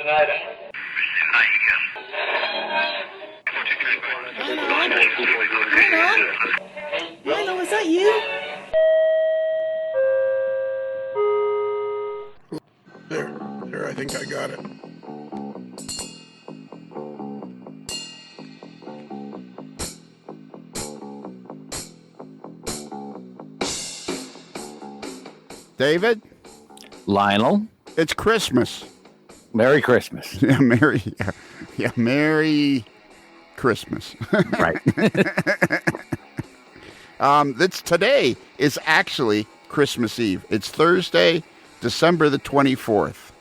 Lionel, is that you? There, I think I got it. David? Lionel? It's Christmas. Merry Christmas. Yeah, Merry Christmas. Right. Today is actually Christmas Eve. It's Thursday, December the 24th.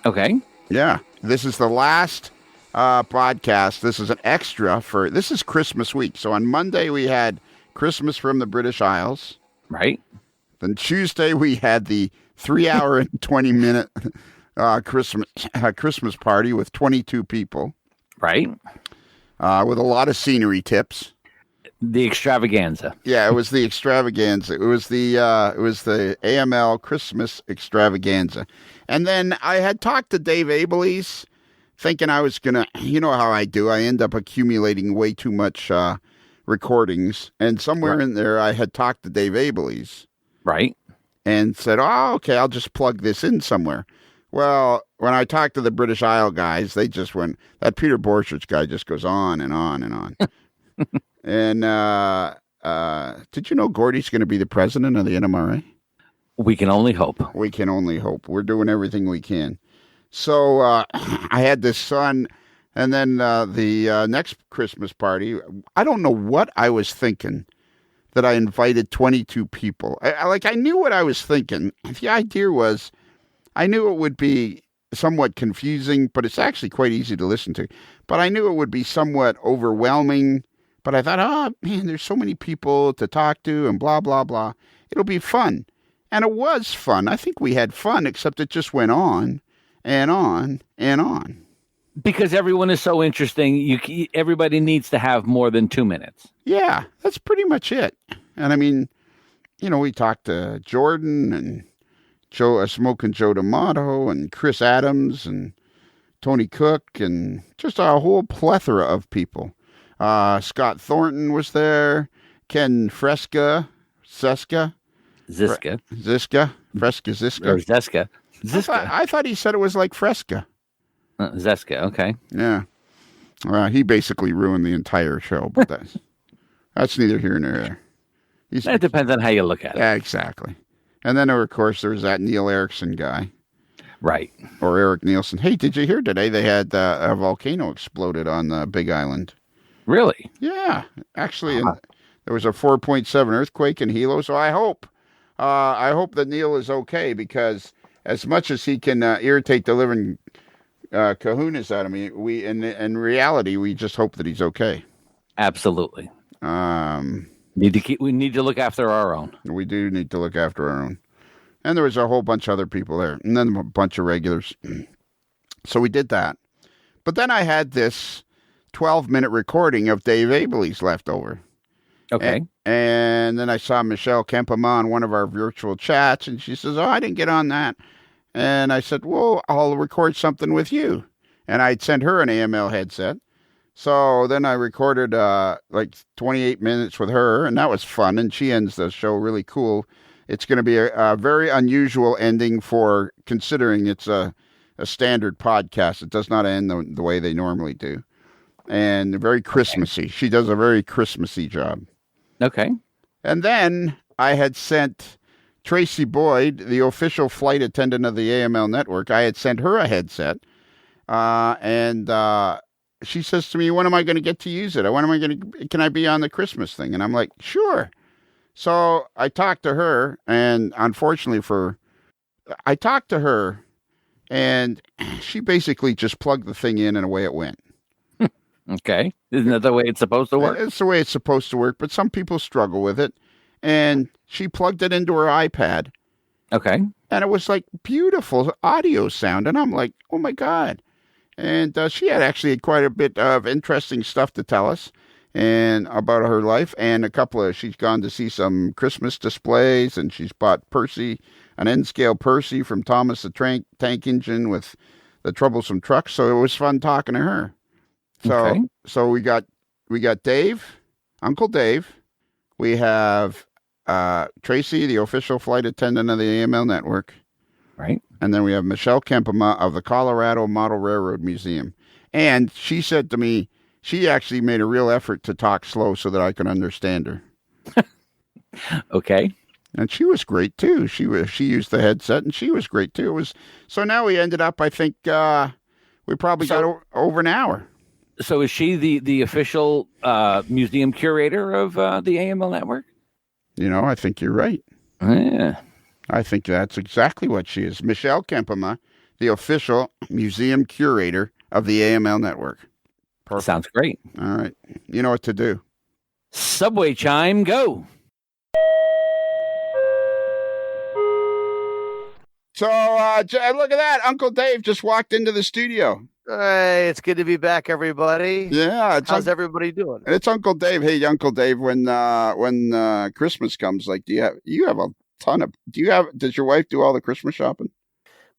Okay. Yeah. This is the last podcast. This is an extra this is Christmas week. So on Monday we had Christmas from the British Isles. Right. Then Tuesday we had the 3-hour and 20-minute Christmas party with 22 people. Right. With a lot of scenery tips. The extravaganza. Yeah, it was the extravaganza. It was the AML Christmas extravaganza. And then I had talked to Dave Abeles, thinking I was gonna, you know how I do. I end up accumulating way too much recordings. And somewhere in there, I had talked to Dave Abeles. Right. And said, oh, okay, I'll just plug this in somewhere. Well, when I talked to the British Isle guys, they just went, that Peter Borchert guy just goes on and on and on. And did you know Gordy's going to be the president of the NMRA? We can only hope. We can only hope. We're doing everything we can. So I had this son, and then the next Christmas party, I don't know what I was thinking that I invited 22 people. I knew what I was thinking. The idea was, I knew it would be somewhat confusing, but it's actually quite easy to listen to. But I knew it would be somewhat overwhelming. But I thought, oh, man, there's so many people to talk to and blah, blah, blah. It'll be fun. And it was fun. I think we had fun, except it just went on and on and on. Because everyone is so interesting, everybody needs to have more than 2 minutes. Yeah, that's pretty much it. And I mean, you know, we talked to Jordan and Smoking Joe D'Amato and Chris Adams and Tony Cook and just a whole plethora of people. Scott Thornton was there. Ken Ziska. I thought he said it was like Fresca. Zeska, okay. Yeah. He basically ruined the entire show, but that's neither here nor there. It depends on how you look at it. Yeah, exactly. And then, of course, there was that Neil Erickson guy. Right. Or Eric Nielsen. Hey, did you hear today they had a volcano exploded on the Big Island? Really? Yeah. Actually, there was a 4.7 earthquake in Hilo, so I hope that Neil is okay, because as much as he can irritate the living kahunas out of me, we in reality, we just hope that he's okay. Absolutely. We need to look after our own. We do need to look after our own. And there was a whole bunch of other people there, and then a bunch of regulars. So we did that. But then I had this 12-minute recording of Dave Abeles left over. Okay. And then I saw Michelle Kempema on one of our virtual chats, and she says, oh, I didn't get on that. And I said, well, I'll record something with you. And I'd sent her an AML headset. So then I recorded like 28 minutes with her, and that was fun. And she ends the show really cool. It's going to be a very unusual ending for considering it's a standard podcast. It does not end the way they normally do. And very Christmassy. She does a very Christmassy job. Okay. And then I had sent Tracy Boyd, the official flight attendant of the AML network, I had sent her a headset. And she says to me, when am I going to get to use it? Can I be on the Christmas thing? And I'm like, sure. So I talked to her, and unfortunately I talked to her, and she basically just plugged the thing in, and away it went. Okay. Isn't that the way it's supposed to work? It's the way it's supposed to work, but some people struggle with it. And she plugged it into her iPad. Okay. And it was like beautiful audio sound. And I'm like, oh, my God. And she had actually quite a bit of interesting stuff to tell us and about her life. And she's gone to see some Christmas displays, and she's bought an N-scale Percy from Thomas the Tank Engine with the troublesome truck. So it was fun talking to her. Okay. So we got Dave, Uncle Dave. We have Tracy, the official flight attendant of the AML network. Right. And then we have Michelle Kempema of the Colorado Model Railroad Museum. And she said to me, she actually made a real effort to talk slow so that I could understand her. Okay. And she was great too. She used the headset, and she was great too. So now we ended up. I think we probably got over an hour. So is she the official museum curator of the AML network? I think you're right. Yeah. I think that's exactly what she is. Michelle Kempema, the official museum curator of the AML network. Perfect. Sounds great. All right. You know what to do. Subway chime, go. So look at that. Uncle Dave just walked into the studio. Hey, it's good to be back, everybody. Yeah. How's everybody doing? It's Uncle Dave. Hey, Uncle Dave, when Christmas comes, like, does your wife do all the Christmas shopping?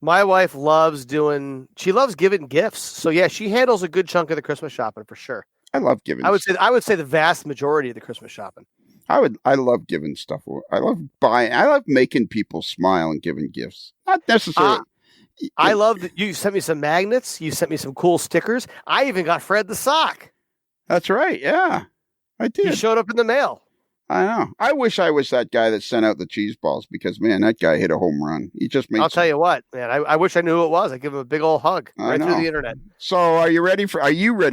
My wife she loves giving gifts. So yeah, she handles a good chunk of the Christmas shopping for sure. I love giving. I would say the vast majority of the Christmas shopping. I love giving stuff. I love buying. I love making people smile and giving gifts. Not necessarily. I love that you sent me some magnets. You sent me some cool stickers. I even got Fred the sock. That's right. Yeah, I did. He showed up in the mail. I know. I wish I was that guy that sent out the cheese balls because, man, that guy hit a home run. He just made. I'll tell you what, man. I wish I knew who it was. I'd give him a big old hug right through the internet. So, are you ready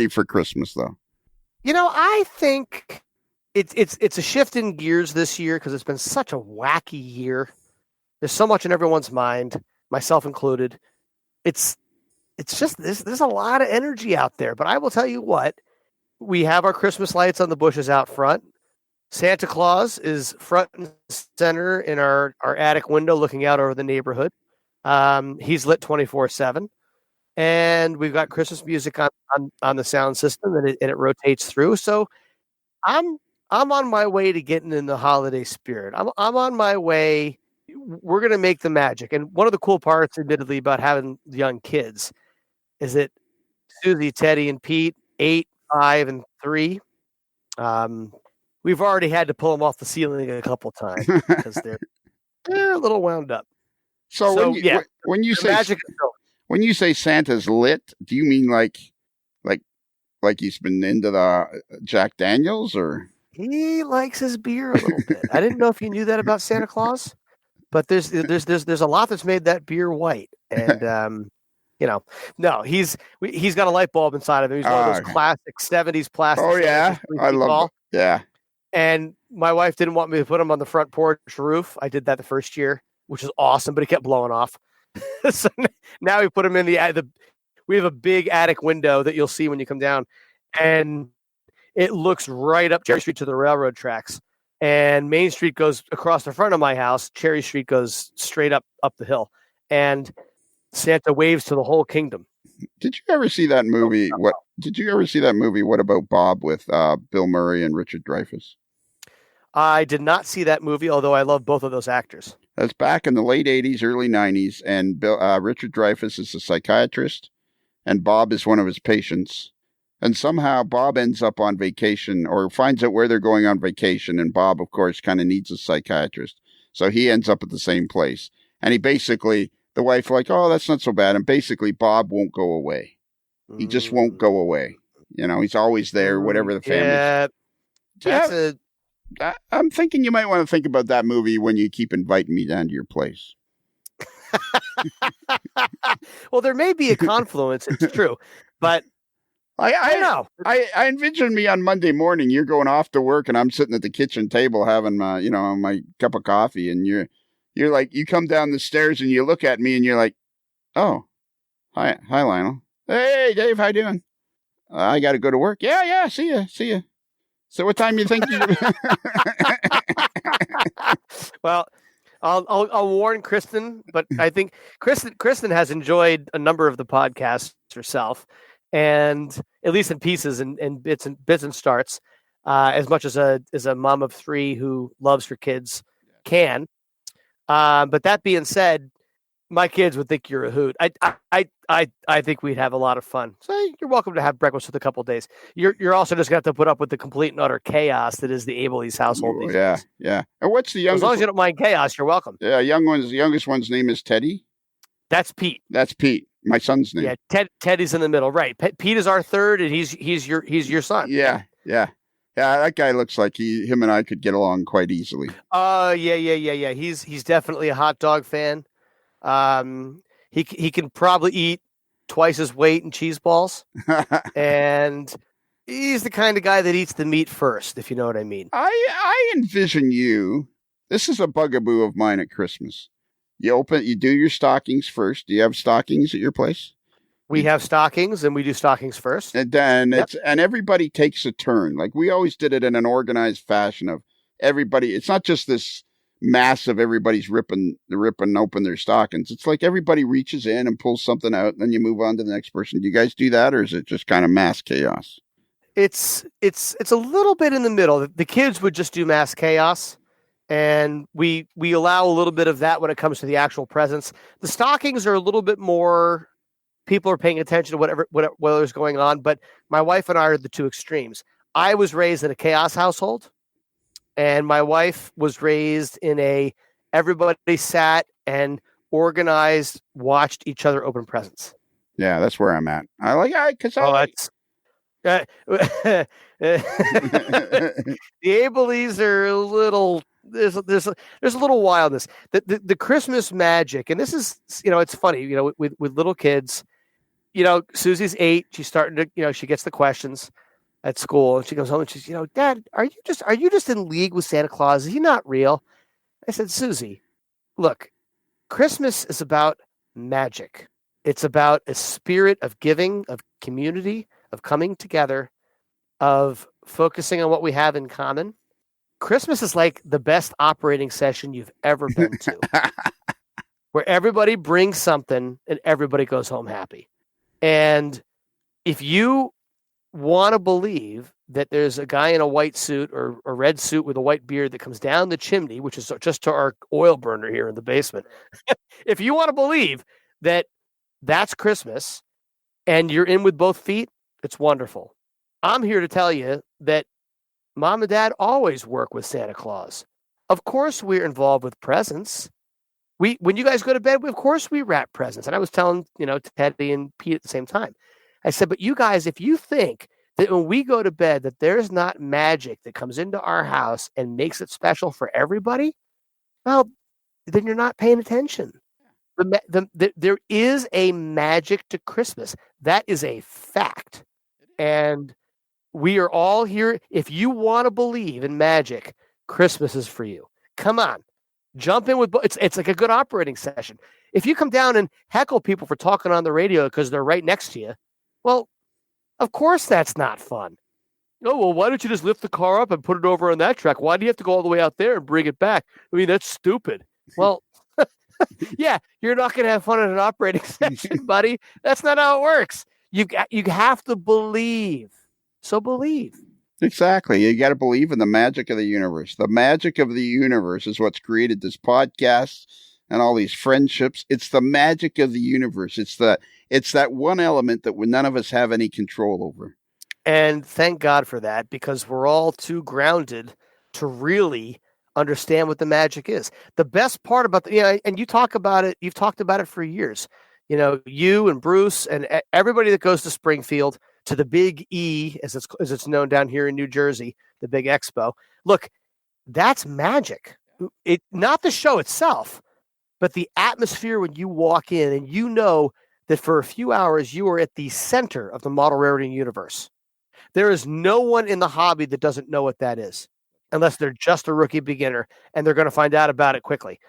for Christmas though? I think it's a shift in gears this year because it's been such a wacky year. There's so much in everyone's mind, myself included. It's just there's a lot of energy out there. But I will tell you what, we have our Christmas lights on the bushes out front. Santa Claus is front and center in our attic window looking out over the neighborhood. He's lit 24/7. And we've got Christmas music on the sound system, and it rotates through. So I'm on my way to getting in the holiday spirit. I'm on my way. We're going to make the magic. And one of the cool parts, admittedly, about having young kids is that Susie, Teddy, and Pete, 8, 5, and 3, we've already had to pull them off the ceiling a couple times because they're a little wound up. So when you say magic is built. When you say Santa's lit, do you mean like he's been into the Jack Daniels, or he likes his beer a little bit? I didn't know if you knew that about Santa Claus, but there's a lot that's made that beer white, and no, he's got a light bulb inside of him. He's one of those classic 70s plastic. Oh yeah, I love it. Yeah. And my wife didn't want me to put him on the front porch roof. I did that the first year, which is awesome, but it kept blowing off. So now we put them in we have a big attic window that you'll see when you come down, and it looks right up Cherry Street to the railroad tracks, and Main Street goes across the front of my house. Cherry Street goes straight up the hill, and Santa waves to the whole kingdom. Did you ever see that movie? What About Bob with Bill Murray and Richard Dreyfuss? I did not see that movie, although I love both of those actors. That's back in the late 80s, early 90s, and Richard Dreyfuss is a psychiatrist, and Bob is one of his patients. And somehow Bob ends up on vacation or finds out where they're going on vacation, and Bob, of course, kind of needs a psychiatrist. So he ends up at the same place. And the wife like, oh, that's not so bad. And basically Bob won't go away. He just won't go away. He's always there, whatever the family. Yeah, I'm thinking you might want to think about that movie when you keep inviting me down to your place. Well, there may be a confluence. It's true, but I know. I envision me on Monday morning. You're going off to work, and I'm sitting at the kitchen table having my cup of coffee, and you're like, you come down the stairs and you look at me, and you're like, oh, hi Lionel. Hey Dave, how you doing? I got to go to work. Yeah. See ya. So what time do you think you... Well, I'll warn Kristen, but I think Kristen has enjoyed a number of the podcasts herself, and at least in pieces and bits and starts, as much as a mom of 3 who loves her kids can. But that being said, My kids would think you're a hoot. I think we'd have a lot of fun. So you're welcome to have breakfast with a couple of days. You're also just going to have to put up with the complete and utter chaos that is the Abeles household these days. Yeah. And what's the As youngest? long as you don't mind chaos, you're welcome. Yeah, the youngest one's name is Teddy. That's Pete. That's Pete, my son's name. Yeah, Teddy's in the middle, right? Pete is our third, and he's your son. Yeah. That guy looks like him and I could get along quite easily. Yeah. He's definitely a hot dog fan. He can probably eat twice his weight in cheese balls, and he's the kind of guy that eats the meat first, if you know what I mean. I envision you. This is a bugaboo of mine at Christmas. You do your stockings first. Do you have stockings at your place? We have stockings, and we do stockings first. And then and everybody takes a turn. Like we always did it in an organized fashion of everybody. It's not just this mass of everybody's ripping open their stockings. It's like everybody reaches in and pulls something out, and then you move on to the next person. Do you guys do that, or is it just kind of mass chaos? It's a little bit in the middle. The kids would just do mass chaos, and we allow a little bit of that when it comes to the actual presents. The stockings are a little bit more. People are paying attention to whatever's going on, but my wife and I are the two extremes. I was raised in a chaos household, and my wife was raised in everybody sat and organized, watched each other open presents. Yeah, that's where I'm at. The Abeles are a little. There's a little wildness. The Christmas magic, and this is it's funny. With little kids. Susie's 8. She's starting to, she gets the questions at school, and she goes home and she's, Dad, are you just in league with Santa Claus? Is he not real? I said, Susie, look, Christmas is about magic. It's about a spirit of giving, of community, of coming together, of focusing on what we have in common. Christmas is like the best operating session you've ever been to, where everybody brings something and everybody goes home happy. And if you want to believe that there's a guy in a white suit or a red suit with a white beard that comes down the chimney, which is just to our oil burner here in the basement, if you want to believe that that's Christmas and you're in with both feet, it's wonderful. I'm here to tell you that Mom and Dad always work with Santa Claus. Of course, we're involved with presents. When you guys go to bed, of course we wrap presents. And I was telling, Teddy and Pete at the same time. I said, but you guys, if you think that when we go to bed that there's not magic that comes into our house and makes it special for everybody, well, then you're not paying attention. There is a magic to Christmas. That is a fact. And we are all here. If you want to believe in magic, Christmas is for you. Come on. Jump in with it's like a good operating session. If you come down and heckle people for talking on the radio because they're right next to you, well, of course that's not fun. Oh, well, why don't you just lift the car up and put it over on that track? Why do you have to go all the way out there and bring it back? I mean, that's stupid. Well, yeah, you're not going to have fun at an operating session, buddy. That's not how it works. You have to believe. So believe. Exactly. You got to believe in the magic of the universe. The magic of the universe is what's created this podcast and all these friendships. It's the magic of the universe. It's that one element that none of us have any control over. And thank God for that, because we're all too grounded to really understand what the magic is. The best part about and you talk about it, you've talked about it for years. You and Bruce and everybody that goes to Springfield, to the Big E, as it's known down here in New Jersey, the Big Expo. Look, that's magic. Not the show itself, but the atmosphere when you walk in and you know that for a few hours you are at the center of the model railroading universe. There is no one in the hobby that doesn't know what that is, unless they're just a rookie beginner and they're going to find out about it quickly.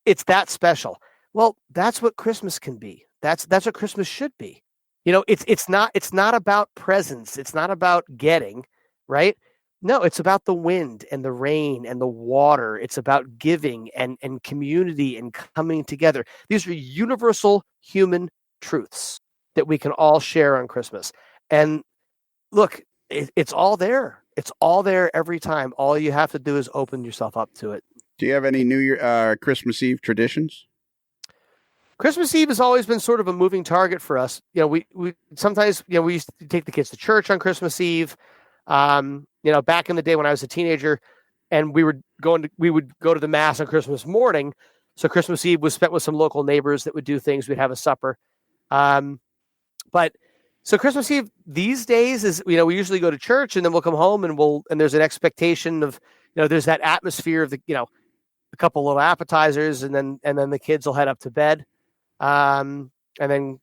It's that special. Well, that's what Christmas can be. That's what Christmas should be. It's not about presents. It's not about getting, right? No, it's about the wind and the rain and the water. It's about giving and community and coming together. These are universal human truths that we can all share on Christmas. And look, it's all there. It's all there every time. All you have to do is open yourself up to it. Do you have any New Year, Christmas Eve traditions? Christmas Eve has always been sort of a moving target for us. We sometimes, we used to take the kids to church on Christmas Eve. Back in the day when I was a teenager, and we would go to the mass on Christmas morning. So Christmas Eve was spent with some local neighbors that would do things. We'd have a supper. But so Christmas Eve these days is, we usually go to church and then we'll come home and there's an expectation of, there's that atmosphere of a couple little appetizers and then the kids will head up to bed. And then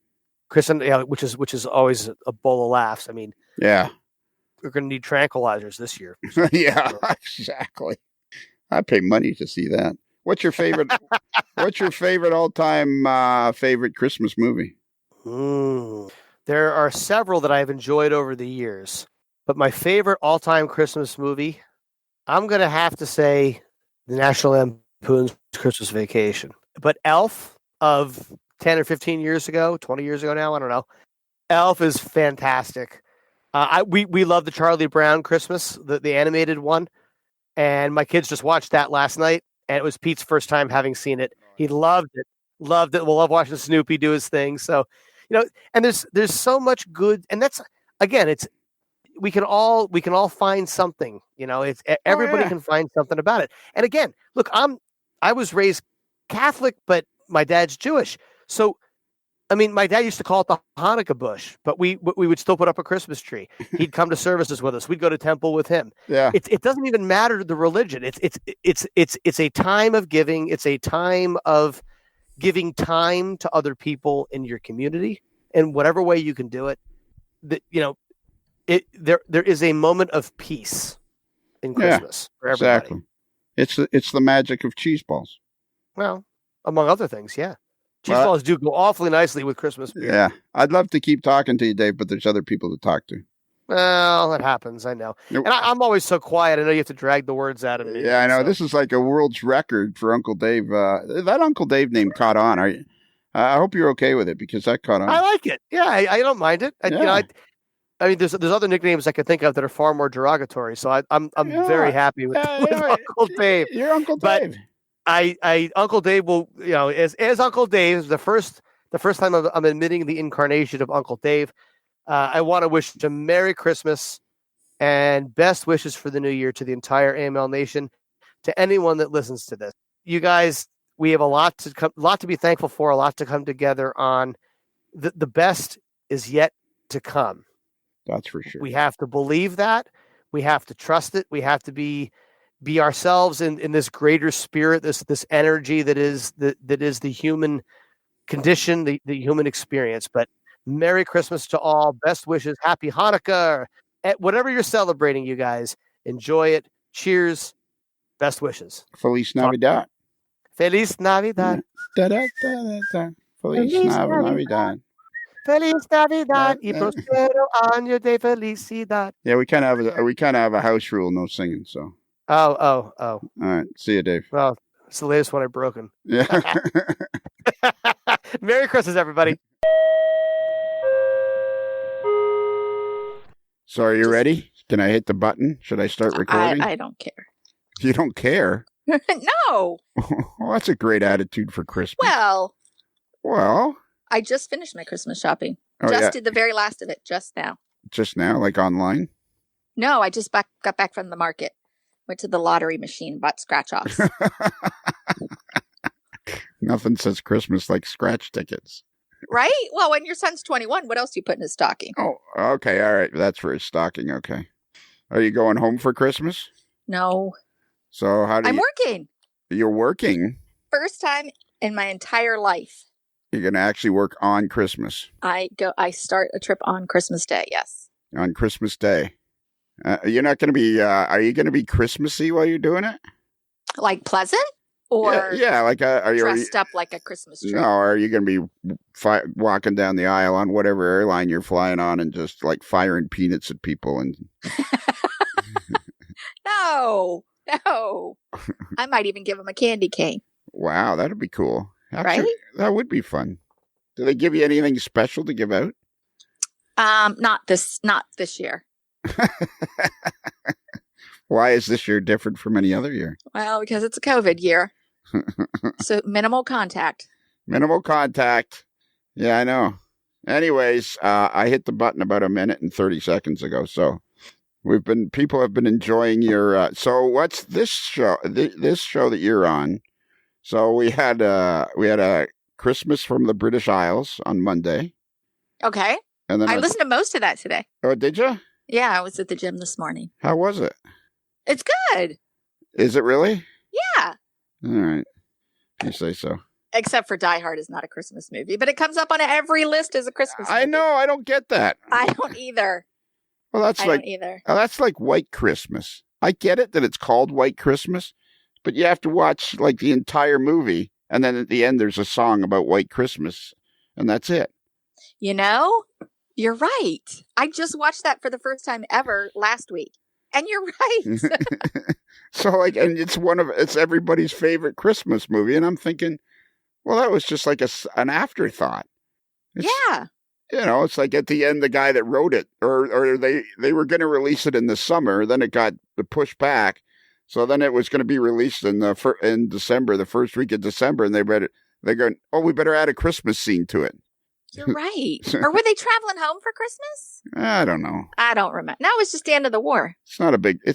Chris, which is always a bowl of laughs. I mean, yeah, we're going to need tranquilizers this year. Yeah, exactly. I pay money to see that. What's your favorite? What's your favorite all-time favorite Christmas movie? There are several that I've enjoyed over the years, but my favorite all-time Christmas movie, I'm going to have to say the National Lampoon's Christmas Vacation. But Elf of 10 or 15 years ago, 20 years ago now, I don't know. Elf is fantastic. We love the Charlie Brown Christmas, the animated one, and my kids just watched that last night, and it was Pete's first time having seen it. He loved it. We'll love watching Snoopy do his thing. So, and there's so much good, and that's, again, we can all find something. It's everybody can find something about it. And again, look, I was raised Catholic, but my dad's Jewish, so. I mean, my dad used to call it the Hanukkah bush, but we would still put up a Christmas tree. He'd come to services with us. We'd go to temple with him. Yeah. It doesn't even matter the religion. It's a time of giving. It's a time of giving time to other people in your community in whatever way you can do it. There is a moment of peace in Christmas for everybody. Exactly. It's the magic of cheese balls. Well, among other things, yeah. Cheese balls do go awfully nicely with Christmas beer. Yeah. I'd love to keep talking to you, Dave, but there's other people to talk to. Well, that happens. I know. And I'm always so quiet. I know you have to drag the words out of me. Yeah, I know. So. This is like a world's record for Uncle Dave. That Uncle Dave name caught on. I hope you're okay with it because that caught on. I like it. Yeah, I don't mind it. I mean, there's other nicknames I could think of that are far more derogatory. So I'm very happy with Uncle Dave. You're Uncle Dave. I Uncle Dave will, as Uncle Dave, the first time I'm admitting the incarnation of Uncle Dave. I want to wish a Merry Christmas and best wishes for the new year to the entire AML Nation, to anyone that listens to this. You guys, we have a lot to be thankful for, a lot to come together on. The best is yet to come. That's for sure. We have to believe that. We have to trust it. We have to be ourselves in this greater spirit, this energy that is the human condition, the human experience. But Merry Christmas to all. Best wishes. Happy Hanukkah. Whatever you're celebrating, you guys, enjoy it. Cheers. Best wishes. Feliz Navidad. Feliz Navidad. Da, da, da, da, da. Feliz Navidad. Feliz Navidad y prospero año de felicidad. Yeah, we kind of have a house rule, no singing. So. Oh. All right. See you, Dave. Well, it's the latest one I've broken. Yeah. Merry Christmas, everybody. So are you ready? Can I hit the button? Should I start recording? I don't care. You don't care? No. Well, that's a great attitude for Christmas. Well, I just finished my Christmas shopping. Did the very last of it just now. Just now, like online? No, I just got back from the market. Went to the lottery machine, bought scratch-offs. Nothing says Christmas like scratch tickets. Right? Well, when your son's 21, what else do you put in his stocking? Oh, okay. All right. That's for his stocking. Okay. Are you going home for Christmas? No. So I'm working. You're working? First time in my entire life. You're going to actually work on Christmas? I start a trip on Christmas Day, yes. On Christmas Day. You're not going to be, are you going to be Christmassy while you're doing it? Like pleasant? Or yeah, like are you dressed up like a Christmas tree? No, are you going to be walking down the aisle on whatever airline you're flying on and just like firing peanuts at people? And No. I might even give them a candy cane. Wow, that'd be cool. Actually, right? That would be fun. Do they give you anything special to give out? Not this year. Why is this year different from any other year? Well, because it's a COVID year. So minimal contact. Minimal contact. Yeah, I know. Anyways, I hit the button about a minute and 30 seconds ago, so people have been enjoying your. So what's this show? This show that you're on. So we had a Christmas from the British Isles on Monday. Okay. And then I listened to most of that today. Oh, did you? Yeah, I was at the gym this morning. How was it? It's good. Is it really? Yeah. All right. You say so. Except for Die Hard is not a Christmas movie, but it comes up on every list as a Christmas movie. I know. I don't get that. I don't either. Well, I don't either. That's like White Christmas. I get it that it's called White Christmas, but you have to watch like the entire movie, and then at the end there's a song about White Christmas, and that's it. You know, you're right. I just watched that for the first time ever last week, and you're right. So like, and it's everybody's favorite Christmas movie, and I'm thinking, well, that was just like an afterthought. Yeah. You know, it's like at the end, the guy that wrote it, or they were going to release it in the summer, then it got pushed back, so then it was going to be released in December, the first week of December, and they're going, oh, we better add a Christmas scene to it. You're right. Or were they traveling home for Christmas? I don't know. I don't remember. No, it was just the end of the war. It's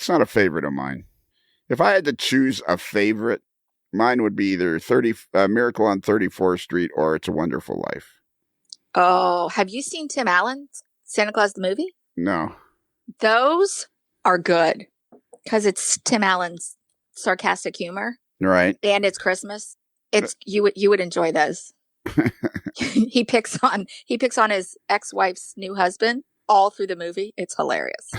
not a favorite of mine. If I had to choose a favorite, mine would be either Miracle on 34th Street or It's a Wonderful Life. Oh, have you seen Tim Allen's Santa Claus the movie? No. Those are good because it's Tim Allen's sarcastic humor, right? And it's Christmas. You would enjoy those. He picks on his ex-wife's new husband all through the movie. It's hilarious.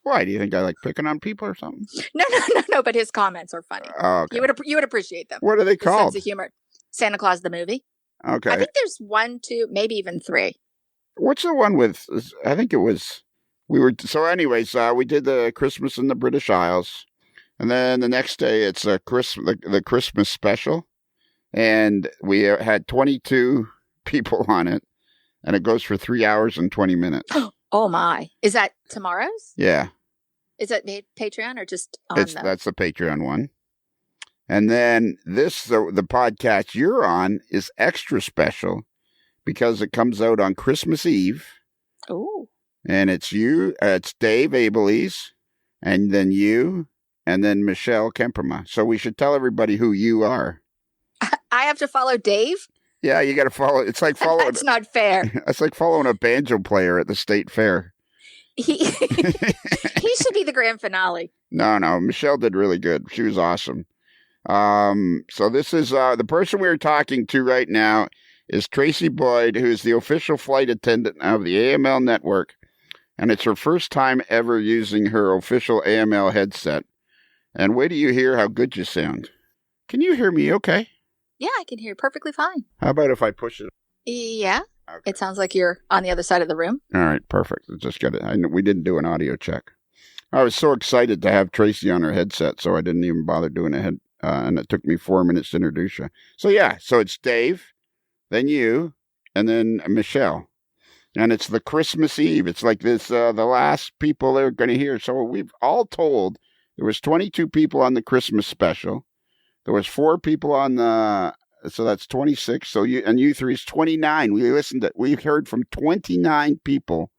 Why do you think I like picking on people or something? No. But his comments are funny. Oh, okay. You would appreciate them. What are they called? Sense of humor. Santa Claus the movie. Okay. I think there's 1, 2, maybe even 3. What's the one with? I think it was. So anyways, we did the Christmas in the British Isles, and then the next day it's the Christmas special, and we had 22 people on it, and it goes for 3 hours and 20 minutes. Oh my! Is that tomorrow's? Yeah. Is that Patreon or just on That's the Patreon one. And then the podcast you're on is extra special because it comes out on Christmas Eve. Oh. And it's Dave Abeles, and then you, and then Michelle Kempema. So we should tell everybody who you are. I have to follow Dave? Yeah, you got to follow. It's like following. That's not fair. It's like following a banjo player at the state fair. He should be the grand finale. No, Michelle did really good. She was awesome. So this is the person we are talking to right now is Tracy Boyd, who is the official flight attendant of the AML network, and it's her first time ever using her official AML headset. And wait till you hear how good you sound. Can you hear me okay? Yeah, I can hear perfectly fine. How about if I push it? Yeah. Okay. It sounds like you're on the other side of the room. All right, perfect. Just got it. We didn't do an audio check. I was so excited to have Tracy on her headset, so I didn't even bother doing a and it took me 4 minutes to introduce you. So it's Dave, then you, and then Michelle. And it's the Christmas Eve. It's like this, the last people they're going to hear. So we've all told there was 22 people on the Christmas special. There was 4 people on so that's 26. So you three is 29. We heard from 29 people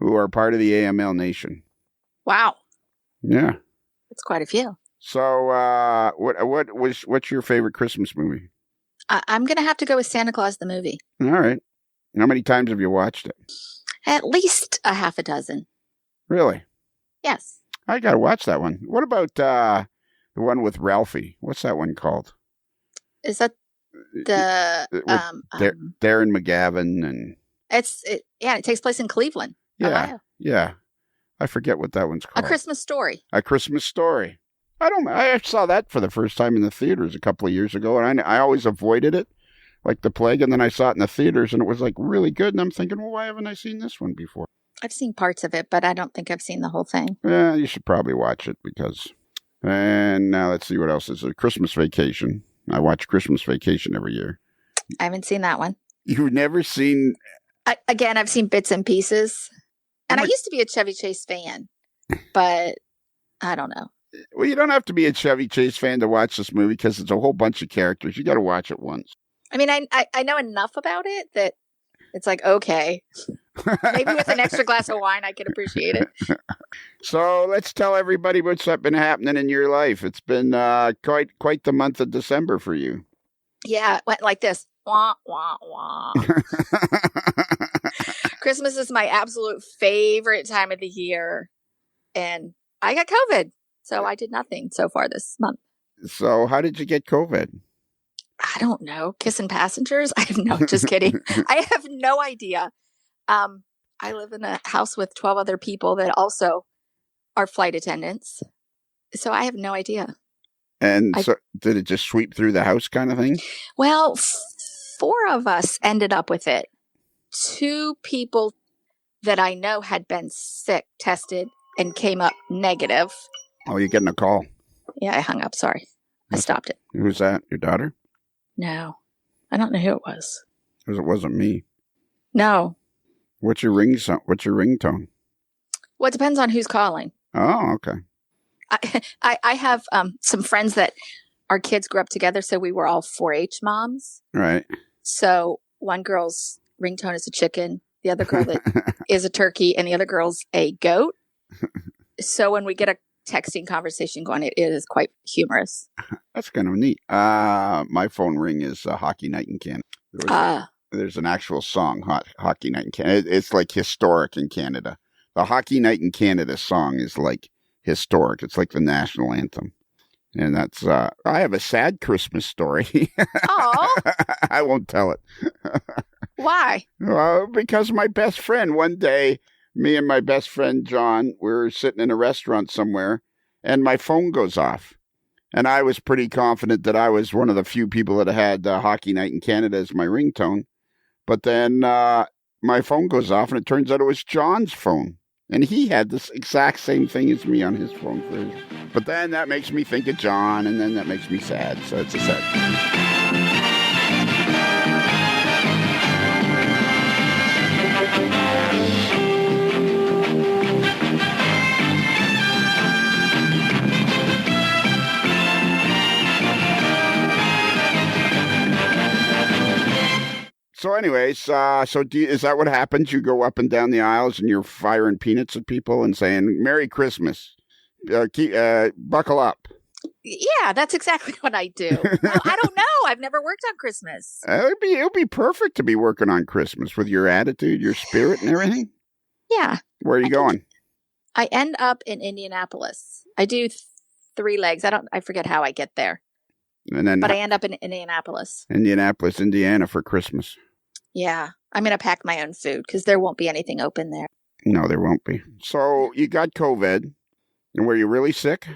who are part of the AML Nation. Wow. Yeah. That's quite a few. So, what's your favorite Christmas movie? I'm going to have to go with Santa Claus the movie. All right. How many times have you watched it? At least a half a dozen. Really? Yes. I got to watch that one. What about the one with Ralphie? What's that one called? Is that the Darren McGavin and it takes place in Cleveland, Ohio. Yeah. I forget what that one's called. A Christmas Story. A Christmas Story. I saw that for the first time in the theaters a couple of years ago, and I always avoided it like the plague, and then I saw it in the theaters, and it was like really good, and I'm thinking, well, why haven't I seen this one before? I've seen parts of it, but I don't think I've seen the whole thing. Yeah, you should probably watch it and now let's see what else is. A Christmas Vacation. I watch Christmas Vacation every year. I haven't seen that one. You've never seen... I've seen bits and pieces. And I used to be a Chevy Chase fan, but I don't know. Well, you don't have to be a Chevy Chase fan to watch this movie because it's a whole bunch of characters. You got to watch it once. I mean, I know enough about it that it's like, okay, maybe with an extra glass of wine, I can appreciate it. So let's tell everybody what's been happening in your life. It's been quite the month of December for you. Yeah, it went like this. Wah, wah, wah. Christmas is my absolute favorite time of the year. And I got COVID, so I did nothing so far this month. So how did you get COVID? I don't know. Kissing passengers? I have no, just kidding. I have no idea. I live in a house with 12 other people that also are flight attendants. So I have no idea. And so did it just sweep through the house kind of thing? Well, 4 of us ended up with it. 2 people that I know had been sick tested and came up negative. Oh, you're getting a call. Yeah, I hung up. Sorry. I stopped it. Who's that? Your daughter? No. I don't know who it was. Because it wasn't me. No. What's your ringtone? Well, it depends on who's calling. Oh, okay. I have some friends that our kids grew up together, so we were all 4-H moms. Right. So one girl's ringtone is a chicken, the other girl that is a turkey, and the other girl's a goat. So when we get a texting conversation going, it is quite humorous. That's kind of neat. My phone ring is Hockey Night in Canada. There's an actual song, Hockey Night in Canada. It's like historic in Canada. The Hockey Night in Canada song is like historic. It's like the national anthem. And that's, I have a sad Christmas story. Oh. I won't tell it. Why? Well, because my best friend, one day, me and my best friend, John, we were sitting in a restaurant somewhere, and my phone goes off. And I was pretty confident that I was one of the few people that had Hockey Night in Canada as my ringtone. But then my phone goes off, and it turns out it was John's phone. And he had this exact same thing as me on his phone. But then that makes me think of John, and then that makes me sad. So it's a sad. So anyways, is that what happens? You go up and down the aisles and you're firing peanuts at people and saying, Merry Christmas, buckle up. Yeah, that's exactly what I do. Well, I don't know. I've never worked on Christmas. It would be perfect to be working on Christmas with your attitude, your spirit and everything. Yeah. Where are you going? I end up in Indianapolis. I do 3 legs. I forget how I get there. But I end up in Indianapolis, Indiana for Christmas. Yeah. I'm going to pack my own food because there won't be anything open there. No, there won't be. So you got COVID. And were you really sick?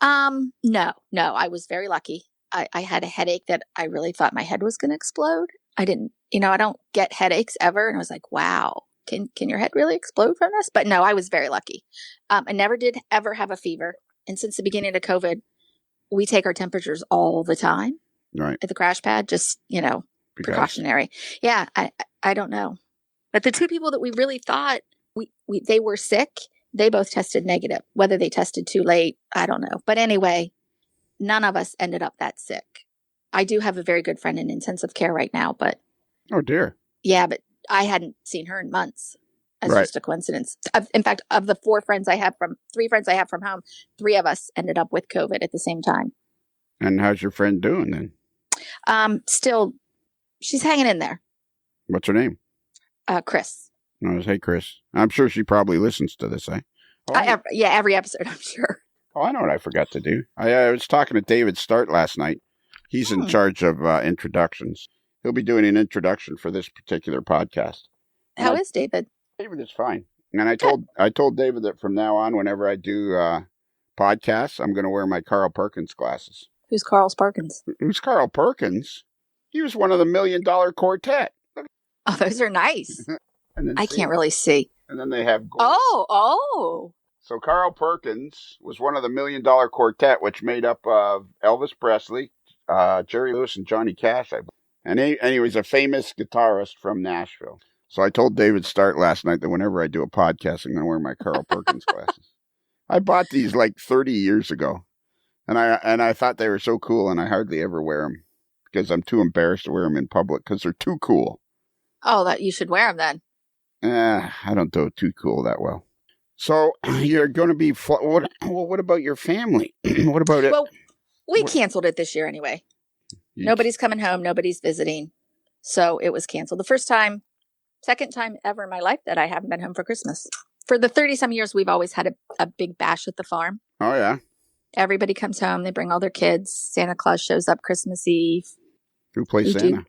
No, I was very lucky. I had a headache that I really thought my head was going to explode. I didn't, I don't get headaches ever. And I was like, wow, can your head really explode from this? But no, I was very lucky. I never did ever have a fever. And since the beginning of COVID, we take our temperatures all the time. Right. At the crash pad, just, precautionary. Yeah. I don't know. But the 2 people that we really thought they were sick, they both tested negative. Whether they tested too late, I don't know. But anyway, none of us ended up that sick. I do have a very good friend in intensive care right now, but. Oh, dear. Yeah, but I hadn't seen her in months. That's right. Just a coincidence. In fact, of the 3 friends I have from home, 3 of us ended up with COVID at the same time. And how's your friend doing then? Still, she's hanging in there. What's her name? Chris. Hey, Chris. I'm sure she probably listens to this, eh? Every episode, I'm sure. Oh, I know what I forgot to do. I was talking to David Start last night. He's in charge of introductions. He'll be doing an introduction for this particular podcast. How is David? David is fine. And I told David that from now on, whenever I do podcasts, I'm going to wear my Carl Perkins glasses. Who's Carl Perkins? Who's Carl Perkins? He was one of the $1 Million Quartet. Oh, those are nice. I can't really see. And then they have gold. Oh. So Carl Perkins was one of the $1 Million Quartet, which made up of Elvis Presley, Jerry Lewis, and Johnny Cash, I believe. And he was a famous guitarist from Nashville. So I told David Start last night that whenever I do a podcast, I'm going to wear my Carl Perkins glasses. I bought these like 30 years ago, and I thought they were so cool, and I hardly ever wear them because I'm too embarrassed to wear them in public because they're too cool. Oh, that you should wear them then. I don't do too cool that well. So you're going to be what about your family? What about it? Well, we canceled it this year anyway. Nobody's coming home. Nobody's visiting. So it was canceled. Second time ever in my life that I haven't been home for Christmas. For the 30-some years, we've always had a big bash at the farm. Oh, yeah. Everybody comes home. They bring all their kids. Santa Claus shows up Christmas Eve. Who plays Santa?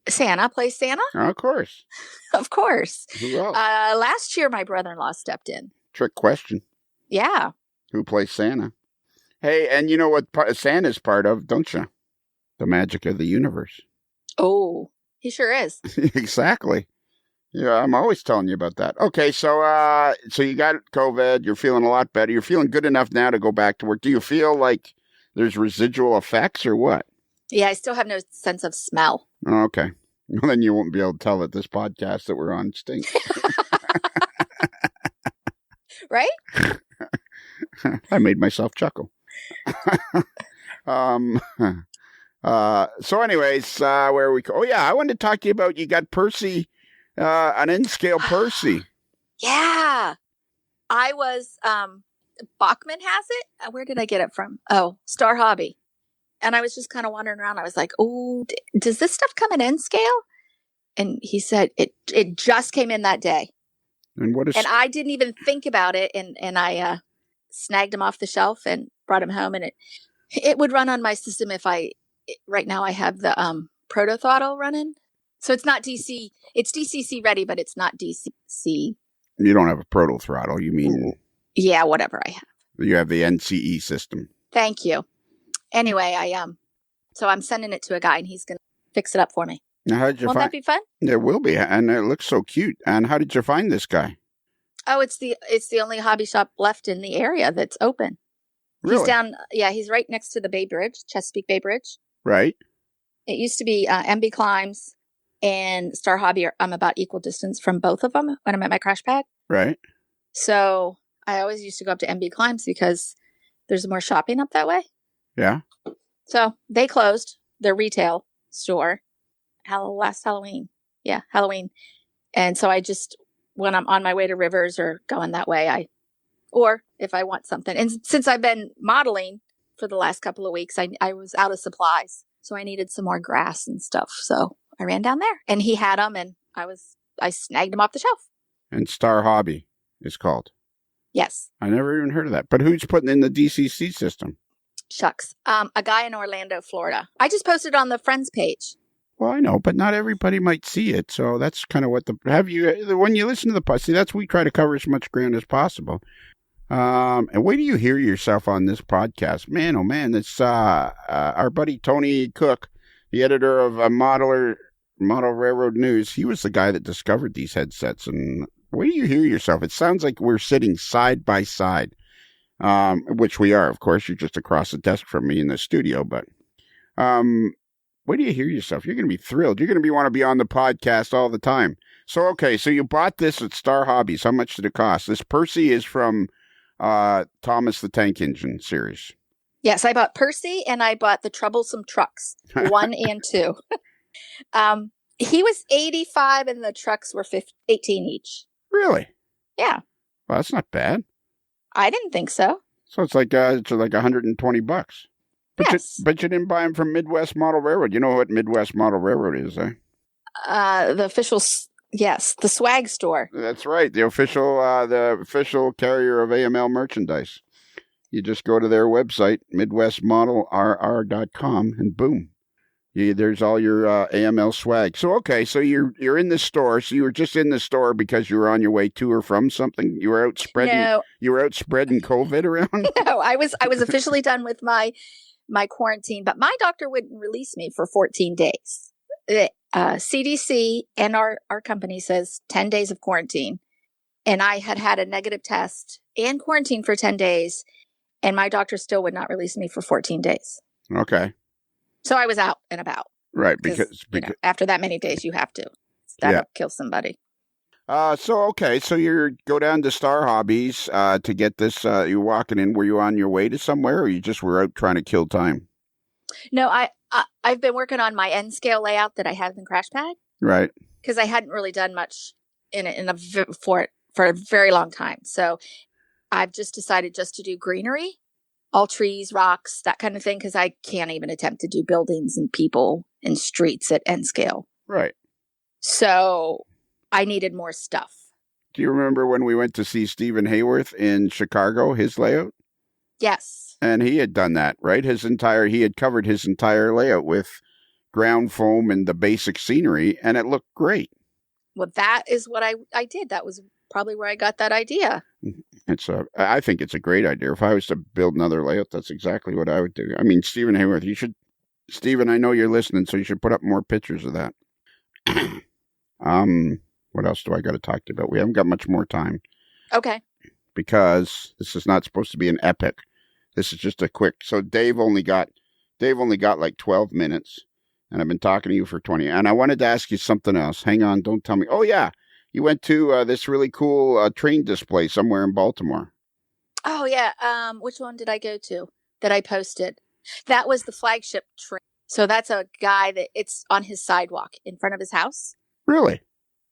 Santa plays Santa. Oh, of course. Of course. Who else? Last year, my brother-in-law stepped in. Trick question. Yeah. Who plays Santa? Hey, and you know what Santa's part of, don't you? The magic of the universe. Oh, he sure is. Exactly. Yeah, I'm always telling you about that. Okay, so you got COVID. You're feeling a lot better. You're feeling good enough now to go back to work. Do you feel like there's residual effects or what? Yeah, I still have no sense of smell. Oh, okay. Well, then you won't be able to tell that this podcast that we're on stinks. Right? I made myself chuckle. So anyways, where we go? Oh yeah, I wanted to talk to you about, you got Percy, an N-scale Percy. Yeah. I was, Bachman has it. Where did I get it from? Oh, Star Hobby. And I was just kind of wandering around. I was like, oh, does this stuff come in N scale? And he said, it just came in that day. And what is? And I didn't even think about it. And I snagged him off the shelf and brought him home. And it would run on my system right now I have the proto throttle running. So it's not DC. It's DCC ready, but it's not DCC. You don't have a proto throttle. You mean? Yeah, whatever I have. You have the NCE system. Thank you. Anyway, so I'm sending it to a guy and he's going to fix it up for me. Now, how did you Won't that be fun? It will be, and it looks so cute. And how did you find this guy? Oh, it's the only hobby shop left in the area that's open. Really? He's down. Yeah, he's right next to the Bay Bridge, Chesapeake Bay Bridge. Right. It used to be MB Climbs and Star Hobby. I'm about equal distance from both of them when I'm at my crash pad. Right. So I always used to go up to MB Climbs because there's more shopping up that way. Yeah. So they closed their retail store last Halloween. Yeah, Halloween. And so I just, when I'm on my way to Rivers or going that way, or if I want something. And since I've been modeling for the last couple of weeks, I was out of supplies. So I needed some more grass and stuff. So I ran down there and he had them and I snagged them off the shelf. And Star Hobby is called. Yes. I never even heard of that. But who's putting in the DCC system? Shucks. A guy in Orlando, Florida. I just posted on the friends page. Well, I know, but not everybody might see it. So that's kind of what when you listen to the podcast, see, that's we try to cover as much ground as possible. And wait till you hear yourself on this podcast. Man, oh man, it's our buddy Tony Cook, the editor of Model Railroad News. He was the guy that discovered these headsets. And wait till you hear yourself. It sounds like we're sitting side by side. Which we are, of course. You're just across the desk from me in the studio, but wait till you hear yourself. You're going to be thrilled. You're going to want to be on the podcast all the time. So, okay, so you bought this at Star Hobbies. How much did it cost? This Percy is from Thomas the Tank Engine series. Yes, I bought Percy and I bought the Troublesome Trucks, 1 and 2. He was $85 and the trucks were $18 each. Really? Yeah. Well, that's not bad. I didn't think so. So it's like $120. But Yes. you didn't buy them from Midwest Model Railroad. You know what Midwest Model Railroad is, eh? The official, yes, the swag store. That's right. The official carrier of AML merchandise. You just go to their website, MidwestModelRR.com, and boom. There's all your AML swag. So, okay, so you're in the store. So you were just in the store because you were on your way to or from something? You were out spreading No. You were out spreading COVID around? No, I was officially done with my quarantine, but my doctor wouldn't release me for 14 days. CDC and our company says 10 days of quarantine. And I had a negative test and quarantine for 10 days. And my doctor still would not release me for 14 days. Okay. So I was out and about. Right, Because because after that many days, you have to. That'll kill somebody. so you go down to Star Hobbies to get this. You're walking in. Were you on your way to somewhere, or you just were out trying to kill time? No, I've been working on my N scale layout that I have in CrashPad Right. because I hadn't really done much for a very long time. So I've just decided just to do greenery, all trees, rocks, that kind of thing, because I can't even attempt to do buildings and people and streets at N scale. Right. So I needed more stuff. Do you remember when we went to see Stephen Hayworth in Chicago, his layout? Yes. And he had done that, right? He had covered his entire layout with ground foam and the basic scenery, and it looked great. Well, that is what I did. That was probably where I got that idea. I think it's a great idea. If I was to build another layout, that's exactly what I would do. I mean, Stephen Hayworth, Stephen, I know you're listening, so you should put up more pictures of that. What else do I got to talk to you about? We haven't got much more time. Okay. Because this is not supposed to be an epic. This is just a quick. So Dave only got like 12 minutes, and I've been talking to you for 20. And I wanted to ask you something else. Hang on, don't tell me. Oh yeah, you went to this really cool train display somewhere in Baltimore. Oh yeah. Which one did I go to that I posted? That was the flagship train. So that's a guy that it's on his sidewalk in front of his house. Really?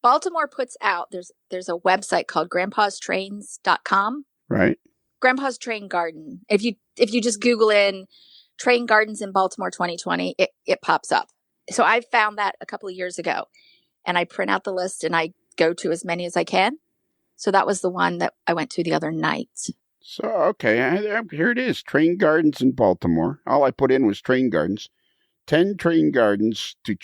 Baltimore puts out, there's a website called grandpastrains.com. Right. Grandpa's Train Garden. If you just Google in Train Gardens in Baltimore 2020, it pops up. So I found that a couple of years ago, and I print out the list and I go to as many as I can. So that was the one that I went to the other night. So, okay, here it is. Train Gardens in Baltimore. All I put in was Train Gardens. 10 train gardens to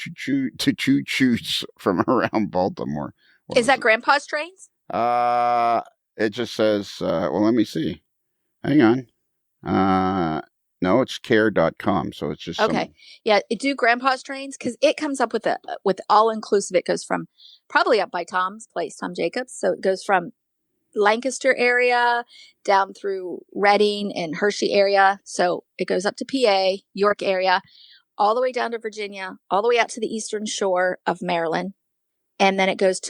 choose from around Baltimore. Is that Grandpa's Trains? It just says, well, let me see. Hang on. No, it's care.com. So it's just okay. Yeah, do Grandpa's Trains because it comes up with all inclusive. It goes from probably up by Tom's place, Tom Jacobs. So it goes from Lancaster area down through Reading and Hershey area. So it goes up to PA, York area, all the way down to Virginia, all the way out to the eastern shore of Maryland. And then it goes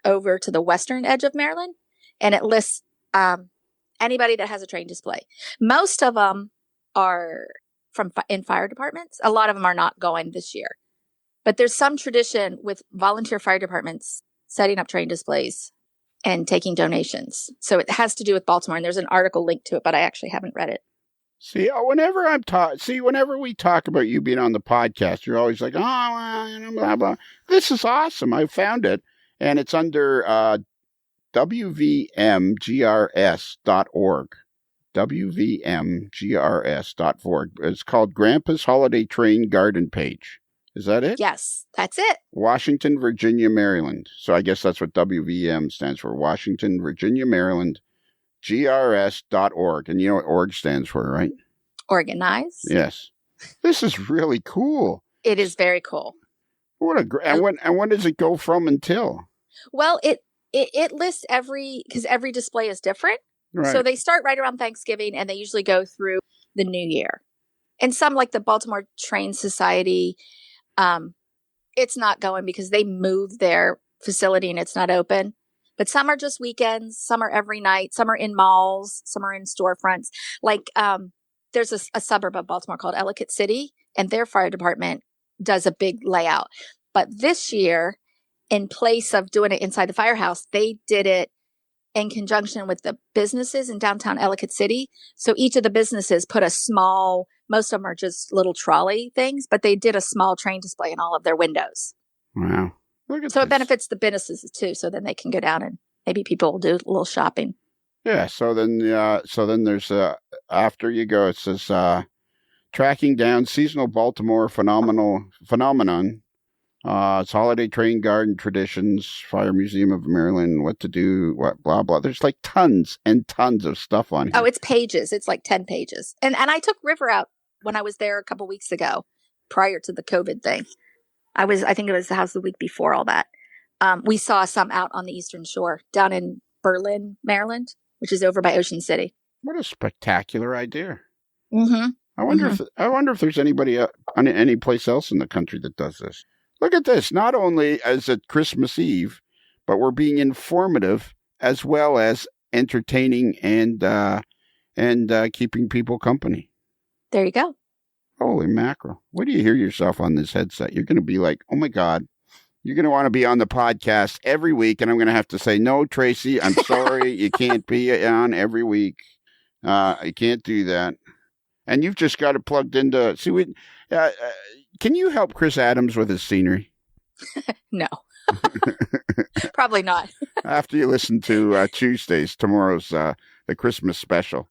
over to the western edge of Maryland. And it lists anybody that has a train display. Most of them are in fire departments. A lot of them are not going this year. But there's some tradition with volunteer fire departments setting up train displays and taking donations. So it has to do with Baltimore. And there's an article linked to it, but I actually haven't read it. See, whenever we talk about you being on the podcast, you're always like, oh, well, blah, blah. This is awesome. I found it. And it's under WVMGRS.org. WVMGRS.org. It's called Grandpa's Holiday Train Garden Page. Is that it? Yes, that's it. Washington, Virginia, Maryland. So I guess that's what WVM stands for. Washington, Virginia, Maryland. GRS.org. And you know what org stands for, right? Organize. Yes. This is really cool. It is very cool. And when does it go from until? Well, it lists because every display is different. Right. So they start right around Thanksgiving and they usually go through the new year. And some like the Baltimore Train Society, it's not going because they moved their facility and it's not open. But some are just weekends, some are every night, some are in malls, some are in storefronts. Like there's a suburb of Baltimore called Ellicott City, and their fire department does a big layout. But this year, in place of doing it inside the firehouse, they did it in conjunction with the businesses in downtown Ellicott City. So each of the businesses put most of them are just little trolley things, but they did a small train display in all of their windows. Wow. So it benefits the businesses too. So then they can go down and maybe people will do a little shopping. Yeah. So then there's after you go, it says tracking down seasonal Baltimore phenomenon. It's holiday train garden traditions, Fire Museum of Maryland, what to do, what blah blah. There's like tons and tons of stuff on here. Oh, it's pages. It's like 10 pages. And I took River out when I was there a couple weeks ago, prior to the COVID thing. I think it was the house the week before all that. We saw some out on the Eastern Shore down in Berlin, Maryland, which is over by Ocean City. What a spectacular idea. Mm-hmm. I wonder if there's anybody any place else in the country that does this. Look at this. Not only is it Christmas Eve, but we're being informative as well as entertaining and keeping people company. There you go. Holy mackerel. Wait do you hear yourself on this headset? You're going to be like, oh my God. You're going to want to be on the podcast every week, and I'm going to have to say, no, Tracy, I'm sorry. You can't be on every week. You can't do that. And you've just got it plugged into... See, can you help Chris Adams with his scenery? No. Probably not. After you listen to tomorrow's the Christmas special.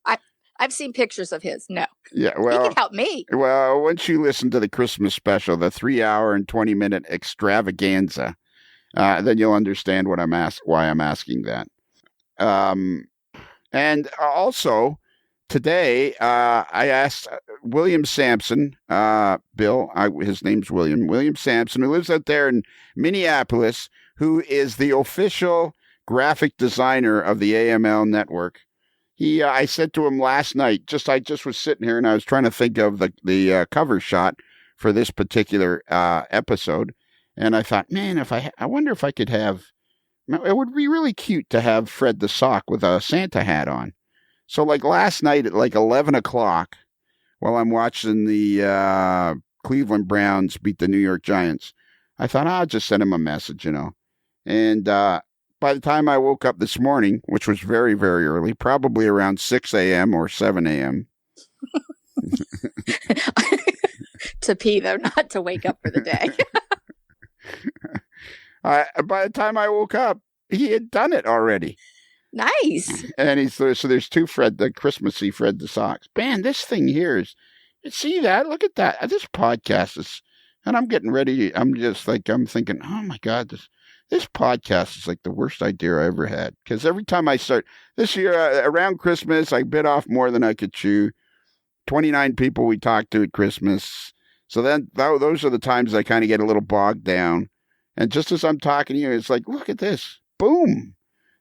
I've seen pictures of his. No. Yeah, well, he can help me. Well, once you listen to the Christmas special, the 3-hour and 20-minute extravaganza, then you'll understand why I'm asking that. And also today, I asked William Sampson, Bill. His name's William Sampson, who lives out there in Minneapolis, who is the official graphic designer of the AML network. I said to him last night, I just was sitting here and I was trying to think of the cover shot for this particular episode. And I thought, man, I wonder if I could have, it would be really cute to have Fred the Sock with a Santa hat on. So like last night at like 11 o'clock, while I'm watching the Cleveland Browns beat the New York Giants, I thought, I'll just send him a message, And by the time I woke up this morning, which was very, very early, probably around 6 a.m. or 7 a.m. To pee, though, not to wake up for the day. By the time I woke up, he had done it already. Nice. And so there's two the Christmassy Fred the Socks. Man, this thing here is, see that? Look at that. This podcast is, and I'm getting ready. I'm thinking, oh my God, this podcast is like the worst idea I ever had. Because every time I start, this year, around Christmas, I bit off more than I could chew. 29 people we talked to at Christmas. So then those are the times I kind of get a little bogged down. And just as I'm talking to you, it's like, look at this. Boom.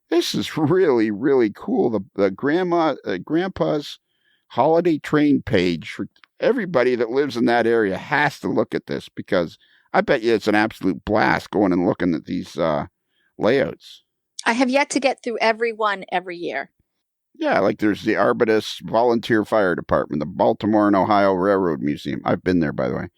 This is really, really cool. The grandpa's holiday train page for everybody that lives in that area has to look at this, because I bet you it's an absolute blast going and looking at these layouts. I have yet to get through every one every year. Yeah, like there's the Abeles Volunteer Fire Department, the Baltimore and Ohio Railroad Museum. I've been there, by the way.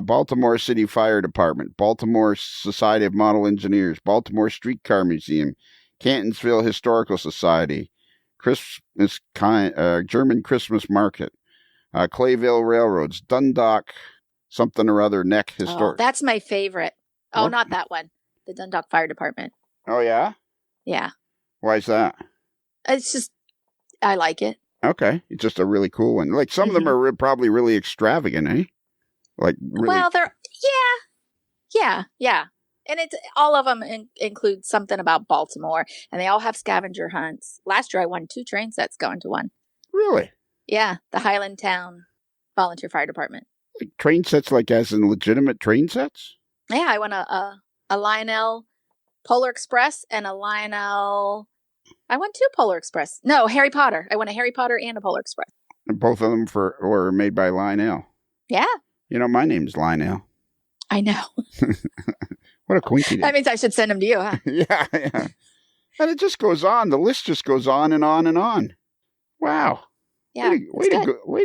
Baltimore City Fire Department, Baltimore Society of Model Engineers, Baltimore Streetcar Museum, Cantonsville Historical Society, German Christmas Market, Clayville Railroads, Dundalk something or other Neck Historic. Oh, that's my favorite. Oh, what? Not that one. The Dundalk Fire Department. Oh, yeah? Yeah. Why is that? It's just, I like it. Okay. It's just a really cool one. Like some of them are probably really extravagant, eh? Like really. Well, they're, yeah. And it's all of them include something about Baltimore, and they all have scavenger hunts. Last year I won 2 train sets going to one. Really? Yeah. The Highland Town Volunteer Fire Department. Like train sets, like as in legitimate train sets? Yeah, I won a Lionel Polar Express and a Lionel. I won 2 Polar Express. No, Harry Potter. I won a Harry Potter and a Polar Express. And both of them were made by Lionel. Yeah. My name's Lionel. I know. What a coincidence. That means I should send them to you, huh? Yeah. And it just goes on. The list just goes on and on and on. Wow. Yeah. Way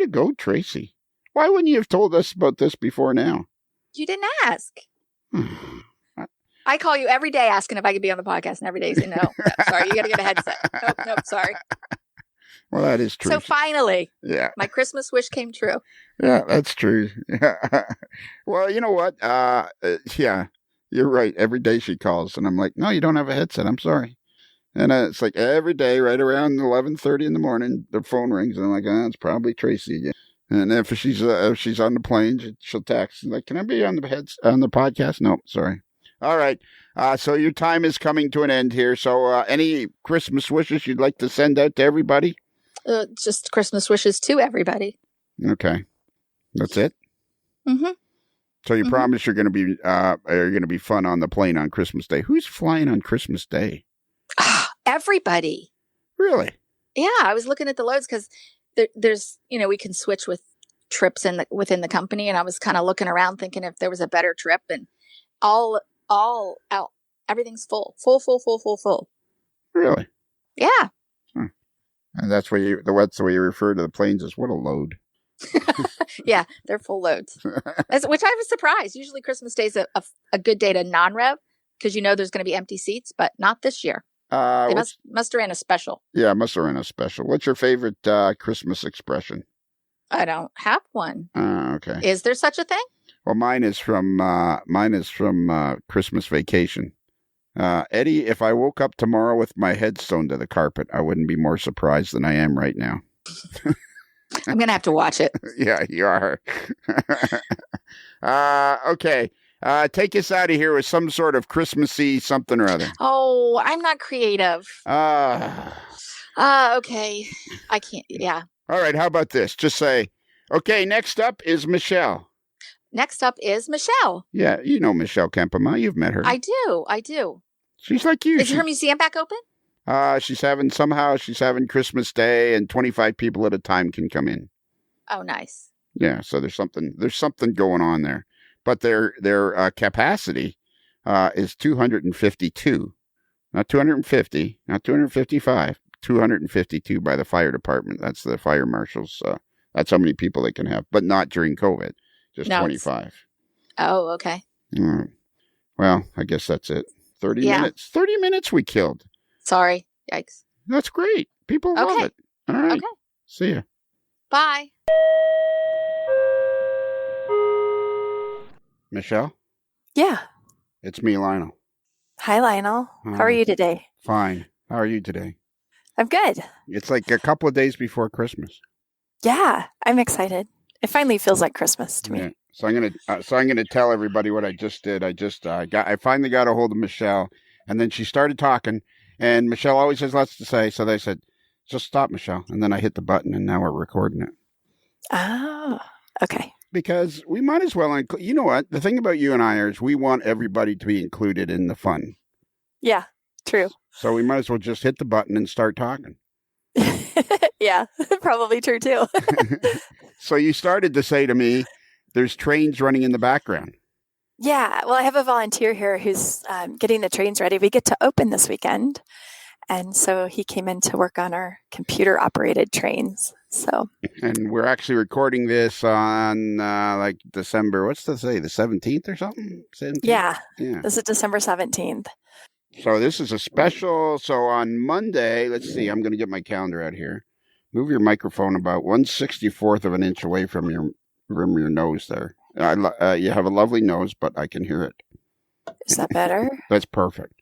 to go, Tracy. Why wouldn't you have told us about this before now? You didn't ask. I call you every day asking if I could be on the podcast, and every day you say, no, sorry, you got to get a headset. Nope, sorry. Well, that is true. So finally, yeah, my Christmas wish came true. Yeah, that's true. Well, you know what? Yeah, you're right. Every day she calls, and I'm like, no, you don't have a headset. I'm sorry. And it's like every day, right around 11:30 in the morning, the phone rings, and I'm like, it's probably Tracy again. And if she's on the plane, she'll text like, "Can I be on the podcast?" No, sorry. All right. So your time is coming to an end here. So any Christmas wishes you'd like to send out to everybody? Just Christmas wishes to everybody. Okay, that's it. Mm-hmm. So you promise you're going to be fun on the plane on Christmas Day. Who's flying on Christmas Day? Everybody. Really? Yeah, I was looking at the loads because there's, we can switch with trips within the company, and I was kind of looking around thinking if there was a better trip, and all out, everything's full. Really? Yeah. And that's the way you refer to the planes as what a load. Yeah, they're full loads, which I was surprised. Usually Christmas Day is a good day to non-rev because there's going to be empty seats, but not this year. They must have ran a special. Yeah, must have ran a special. What's your favorite Christmas expression? I don't have one. Okay. Is there such a thing? Well, mine is from Christmas Vacation. Eddie, if I woke up tomorrow with my head sewn to the carpet, I wouldn't be more surprised than I am right now. I'm going to have to watch it. Yeah, you are. Okay. Take us out of here with some sort of Christmassy something or other. Oh, I'm not creative. Okay. I can't. Yeah. All right. How about this? Just say, okay, next up is Michelle. Next up is Michelle. Yeah, you know Michelle Kempema. You've met her. I do. She's like you. Is her museum back open? She's having Christmas Day, and 25 people at a time can come in. Oh, nice. Yeah, so there's something going on there. But their capacity is 252, not 250, not 255, 252 by the fire department. That's the fire marshals. That's how many people they can have, but not during COVID. Just 25. Oh, okay. Well, I guess that's it. 30 minutes. 30 minutes we killed. Sorry. Yikes. That's great. People love it. All right. Okay. See ya. Bye. Michelle? Yeah. It's me, Lionel. Hi, Lionel. How are you today? Fine. How are you today? I'm good. It's like a couple of days before Christmas. Yeah, I'm excited. It finally feels like Christmas to me. Yeah. So I'm gonna tell everybody what I just did. I finally got a hold of Michelle, and then she started talking, and Michelle always has lots to say. So they said, "Just stop, Michelle," and then I hit the button, and now we're recording it. Oh, okay. Because we might as well you know what? The thing about you and I is we want everybody to be included in the fun. Yeah, true. So we might as well just hit the button and start talking. Yeah, probably true too. So you started to say to me, there's trains running in the background. Yeah, well, I have a volunteer here who's getting the trains ready. We get to open this weekend. And so he came in to work on our computer-operated trains. And we're actually recording this on like December, what's to say, the 17th or something? 17th? Yeah, this is December 17th. So this is a special. So on Monday, let's see, I'm going to get my calendar out here. Move your microphone about 1/64th of an inch away from your nose there. You have a lovely nose, but I can hear it. Is that better? That's perfect.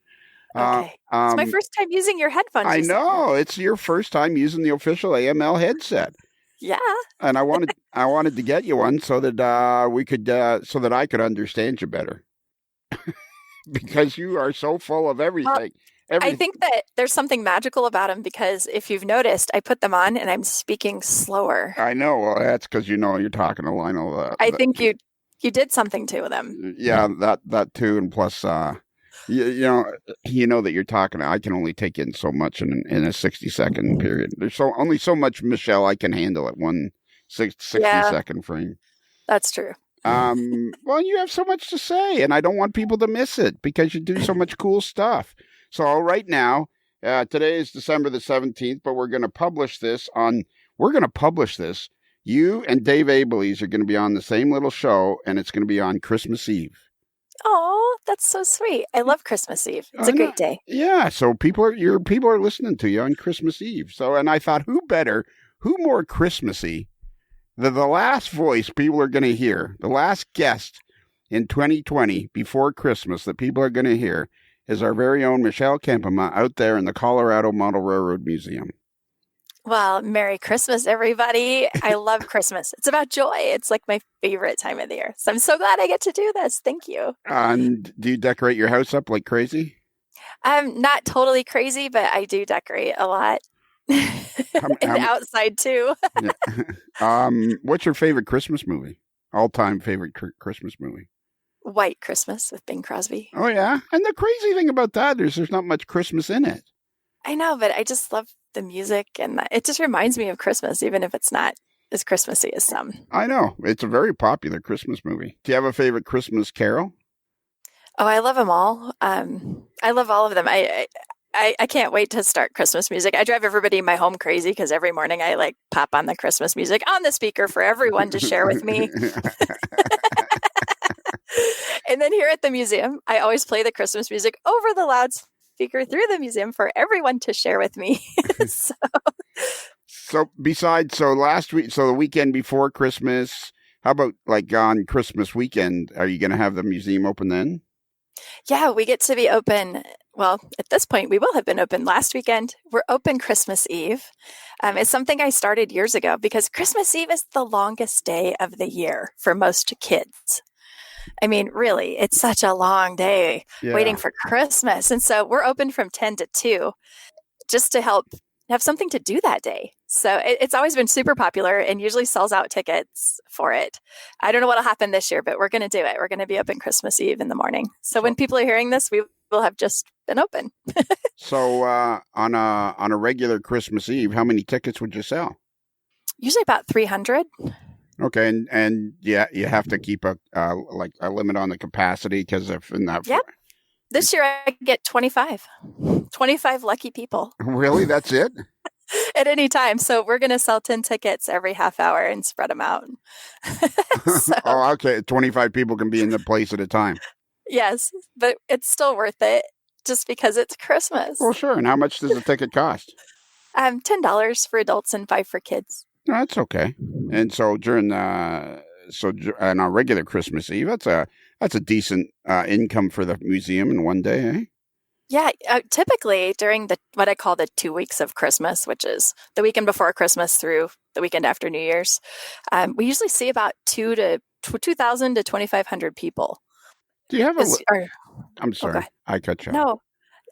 Okay. It's my first time using your headphones. I know. It's your first time using the official AML headset. Yeah. And I wanted to get you one so that we could so that I could understand you better. Because you are so full of everything. I think that there's something magical about them because if you've noticed, I put them on and I'm speaking slower. I know. Well, that's because you're talking to Lionel. I think you did something to them. Yeah, that too, and plus, you know that you're talking. I can only take in so much in a 60-second period. There's only so much, Michelle, I can handle at one 60-second frame. That's true. Well, you have so much to say, and I don't want people to miss it because you do so much cool stuff. So right now, today is December the 17th, but we're going to publish this. You and Dave Abeles are going to be on the same little show, and it's going to be on Christmas Eve. Oh, that's so sweet. I love Christmas Eve. It's a great day. Yeah, so people are listening to you on Christmas Eve. So, and I thought, who more Christmassy than the last voice people are going to hear, the last guest in 2020 before Christmas that people are going to hear is our very own Michelle Kempema out there in the Colorado Model Railroad Museum. Well, Merry Christmas, everybody. I love Christmas. It's about joy. It's like my favorite time of the year. So I'm so glad I get to do this. Thank you. And do you decorate your house up like crazy? I'm not totally crazy, but I do decorate a lot. And outside too. Yeah. What's your favorite Christmas movie? All-time favorite Christmas movie? White Christmas with Bing Crosby. Oh, yeah? And the crazy thing about that is there's not much Christmas in it. I know, but I just love the music, and it just reminds me of Christmas, even if it's not as Christmassy as some. I know. It's a very popular Christmas movie. Do you have a favorite Christmas carol? Oh, I love them all. I love all of them. I can't wait to start Christmas music. I drive everybody in my home crazy because every morning I like pop on the Christmas music on the speaker for everyone to share with me. And then here at the museum, I always play the Christmas music over the loudspeaker through the museum for everyone to share with me. So last week, so the weekend before Christmas, how about like on Christmas weekend? Are you going to have the museum open then? Yeah, we get to be open. Well, at this point, we will have been open last weekend. We're open Christmas Eve. It's something I started years ago because Christmas Eve is the longest day of the year for most kids. I mean, really, it's such a long day waiting for Christmas. And so we're open from 10 to 2 just to help have something to do that day. So it's always been super popular and usually sells out tickets for it. I don't know what will happen this year, but we're going to do it. We're going to be open Christmas Eve in the morning. So when people are hearing this, we will have just been open. So on a regular Christmas Eve, how many tickets would you sell? Usually about 300. Okay, and yeah, you have to keep a limit on the capacity because if in that. Yep. This year I get 25 lucky people. Really? That's it? At any time. So we're going to sell 10 tickets every half hour and spread them out. Oh, okay. 25 people can be in the place at a time. Yes, but it's still worth it just because it's Christmas. Well, sure. And how much does the ticket cost? $10 for adults and $5 for kids. No, that's okay. And so on a regular Christmas Eve, that's a decent income for the museum in one day, eh? Yeah, typically during what I call the 2 weeks of Christmas, which is the weekend before Christmas through the weekend after New Year's, we usually see about 2,000 to 2,500 people. Do you have I'm sorry, I cut you off. No.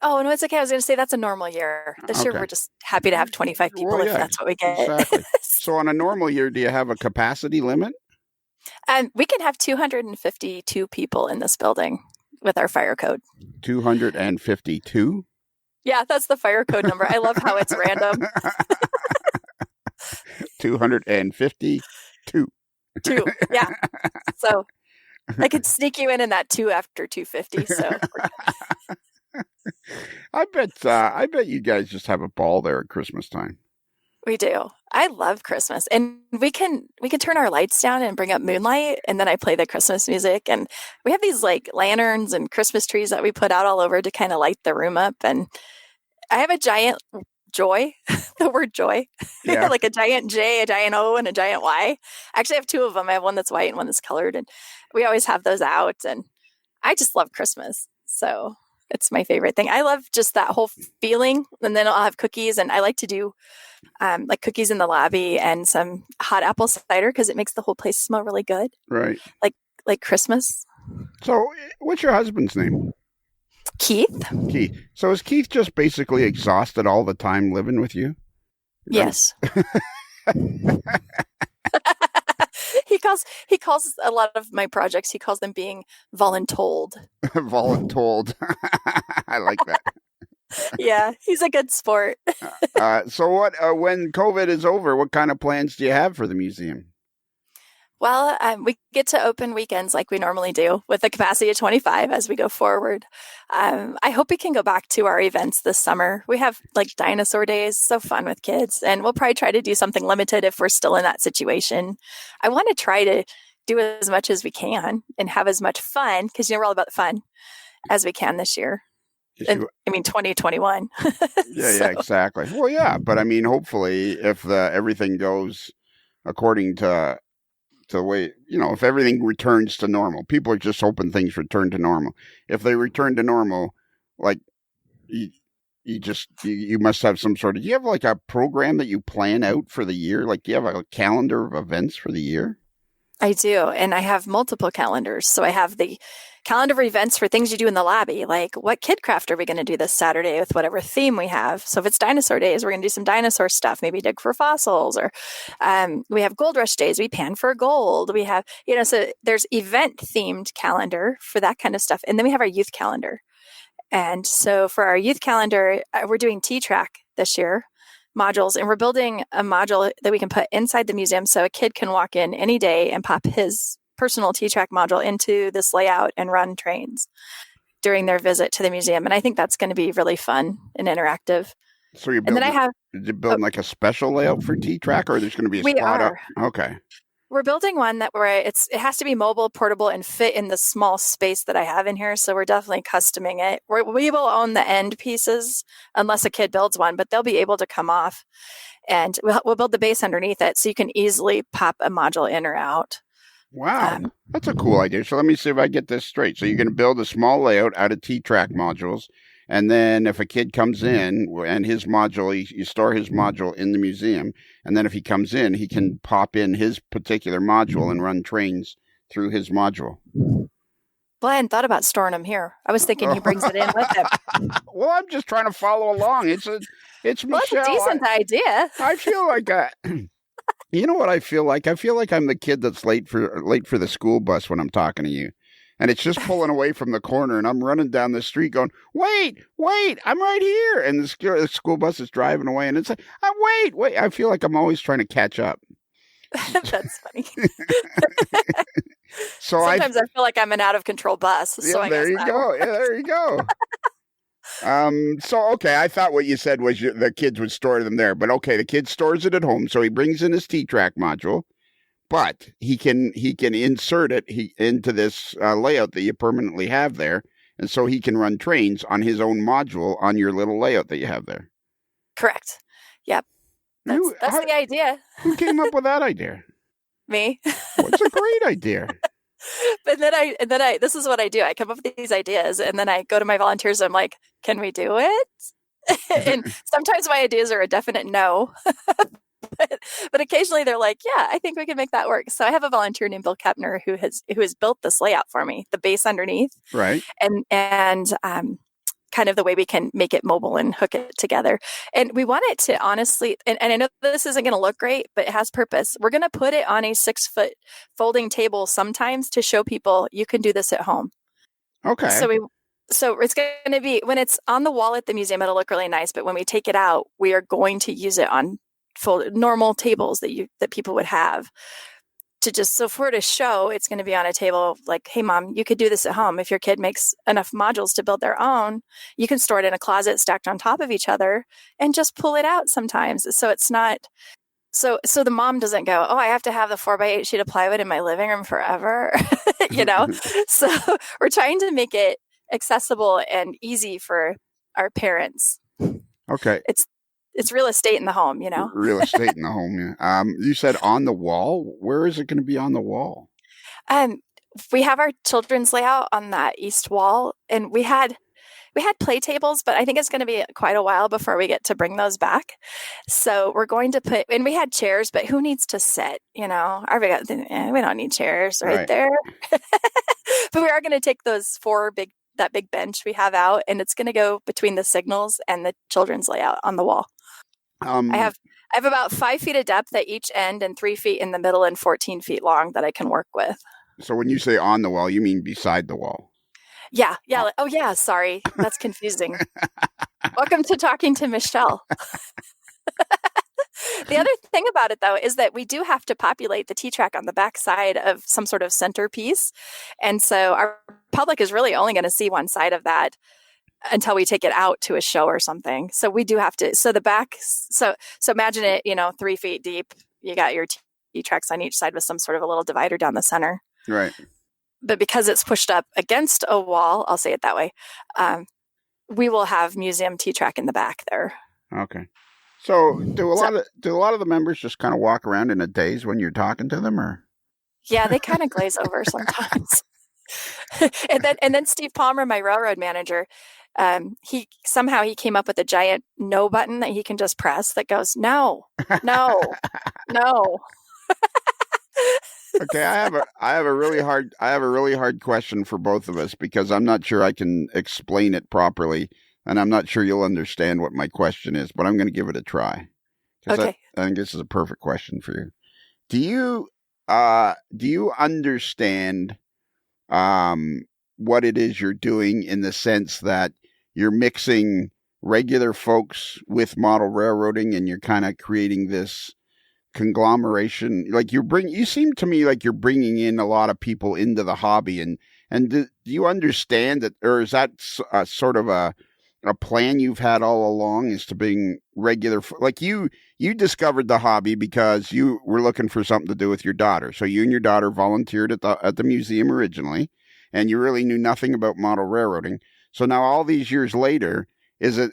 Oh, no, it's okay. I was going to say that's a normal year. This year, we're just happy to have 25 people if that's what we get. Exactly. So on a normal year, do you have a capacity limit? We can have 252 people in this building with our fire code. 252? Yeah, that's the fire code number. I love how it's random. 252. Two, yeah. So I could sneak you in that 2 after 250. So I bet you guys just have a ball there at Christmas time. we do. I love Christmas, and we can turn our lights down and bring up moonlight, and then I play the Christmas music, and we have these like lanterns and Christmas trees that we put out all over to kind of light the room up. And I have a giant joy, the word joy, like a giant J, a giant O, and a giant Y. I actually have 2 of them. I have one that's white and one that's colored, and we always have those out. And I just love Christmas, so it's my favorite thing. I love just that whole feeling. And then I'll have cookies, and I like to do like cookies in the lobby and some hot apple cider because it makes the whole place smell really good. Right. Like Christmas. So what's your husband's name? Keith. Keith. So is Keith just basically exhausted all the time living with you? Yes. He calls a lot of my projects, he calls them being voluntold. Voluntold. I like that. Yeah, he's a good sport. So what, when COVID is over, what kind of plans do you have for the museum? Well, we get to open weekends like we normally do with a capacity of 25 as we go forward. I hope we can go back to our events this summer. We have like dinosaur days, so fun with kids, and we'll probably try to do something limited if we're still in that situation. I want to try to do as much as we can and have as much fun, because we're all about fun, as we can this year. 2021. Yeah, exactly. Well, yeah, but I mean, hopefully, if everything goes according to the way, if everything returns to normal, people are just hoping things return to normal. If they return to normal, like you must have some sort of. Do you have like a program that you plan out for the year? Like, do you have a calendar of events for the year? I do, and I have multiple calendars. So I have the calendar of events for things you do in the lobby, like what kid craft are we going to do this Saturday with whatever theme we have. So if it's dinosaur days, we're going to do some dinosaur stuff, maybe dig for fossils, or we have gold rush days, we pan for gold. We have, so there's event themed calendar for that kind of stuff. And then we have our youth calendar. And so for our youth calendar, we're doing T-Track this year. Modules, and we're building a module that we can put inside the museum so a kid can walk in any day and pop his personal T-Track module into this layout and run trains. during their visit to the museum. And I think that's going to be really fun and interactive. So you're And then building, building like a special layout for T-Track, or there's going to be a We spot are. up? Okay. We're building one where it has to be mobile, portable, and fit in the small space that I have in here. So we're definitely customing it. We will own the end pieces unless a kid builds one, but they'll be able to come off. And we'll build the base underneath it so you can easily pop a module in or out. Wow. That's a cool idea. So let me see if I get this straight. So you're going to build a small layout out of T-Track modules. And then if a kid comes in and his module, you store his module in the museum. And then if he comes in, he can pop in his particular module and run trains through his module. Well, I hadn't thought about storing them here. I was thinking he brings it in with him. Well, I'm just trying to follow along. It's Michelle. Well, it's a decent idea. I feel like you know what I feel like? I feel like I'm the kid that's late for the school bus when I'm talking to you. And it's just pulling away from the corner, and I'm running down the street going, wait, I'm right here. And the school bus is driving away, and it's like, wait. I feel like I'm always trying to catch up. That's funny. So Sometimes I feel like I'm an out of control bus. So there you go. Yeah, there you go. So, okay, I thought what you said was the kids would store them there. But, okay, the kid stores it at home, so he brings in his T-Track module. But he can insert it into this layout that you permanently have there, and so he can run trains on his own module on your little layout that you have there. Correct. Yep. That's the idea. Who came up with that idea? Me. It's a great idea. But then I this is what I do. I come up with these ideas, and then I go to my volunteers. And I'm like, "Can we do it?" And sometimes my ideas are a definite no. But occasionally they're like, yeah, I think we can make that work. So I have a volunteer named Bill Kempner who has built this layout for me, the base underneath. Right. And kind of the way we can make it mobile and hook it together. And we want it to honestly, and I know this isn't going to look great, but it has purpose. We're going to put it on a 6-foot folding table sometimes to show people you can do this at home. Okay. So it's going to be, when it's on the wall at the museum, it'll look really nice. But when we take it out, we are going to use it on normal tables that people would have so for it to show, it's going to be on a table like, hey mom, you could do this at home. If your kid makes enough modules to build their own, you can store it in a closet stacked on top of each other and just pull it out sometimes. So it's not, so the mom doesn't go, oh, I have to have the 4x8 sheet of plywood in my living room forever. So we're trying to make it accessible and easy for our parents. Okay. It's real estate in the home, Real estate in the home, yeah. You said on the wall. Where is it going to be on the wall? We have our children's layout on that east wall, and we had play tables, but I think it's going to be quite a while before we get to bring those back. So we're going to and we had chairs, but who needs to sit? We don't need chairs right there. But we are going to take those that big bench we have out, and it's going to go between the signals and the children's layout on the wall. I have about 5 feet of depth at each end and 3 feet in the middle and 14 feet long that I can work with. So when you say on the wall, you mean beside the wall? Yeah. Oh yeah. Sorry. That's confusing. Welcome to Talking to Michelle. The other thing about it, though, is that we do have to populate the T-Track on the back side of some sort of centerpiece. And so our public is really only going to see one side of that until we take it out to a show or something. So we do have to, so the back, so imagine it, 3 feet deep, you got your T-Tracks on each side with some sort of a little divider down the center. Right. But because it's pushed up against a wall, I'll say it that way, we will have museum T-Track in the back there. Okay. So do a lot of the members just kind of walk around in a daze when you're talking to them, or? Yeah, they kind of glaze over sometimes. and then Steve Palmer, my railroad manager, he came up with a giant no button that he can just press that goes no. Okay, I have a really hard question for both of us because I'm not sure I can explain it properly, and I'm not sure you'll understand what my question is, but I'm going to give it a try. Okay. I think this is a perfect question for you. Do you understand what it is you're doing in the sense that you're mixing regular folks with model railroading and you're kind of creating this conglomeration? Like you seem to me like you're bringing in a lot of people into the hobby and And do you understand that, or is that sort of a plan you've had all along, is to being regular? Like you discovered the hobby because you were looking for something to do with your daughter. So you and your daughter volunteered at the museum originally, and you really knew nothing about model railroading. So now all these years later, is it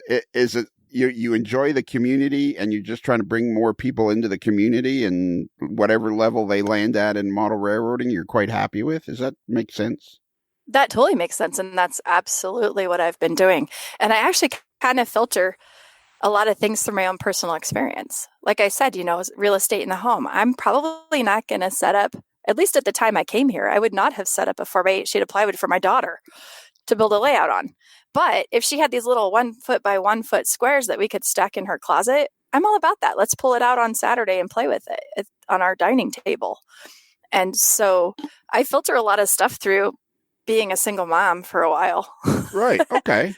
you enjoy the community and you're just trying to bring more people into the community, and whatever level they land at in model railroading, you're quite happy with? Does that make sense? That totally makes sense. And that's absolutely what I've been doing. And I actually kind of filter a lot of things through my own personal experience. Like I said, real estate in the home. I'm probably not going to set up, at least at the time I came here, I would not have set up a 4x8 sheet of plywood for my daughter to build a layout on. But if she had these little 1 foot by 1 foot squares that we could stack in her closet, I'm all about that. Let's pull it out on Saturday and play with it on our dining table. And so I filter a lot of stuff through being a single mom for a while. Right. Okay.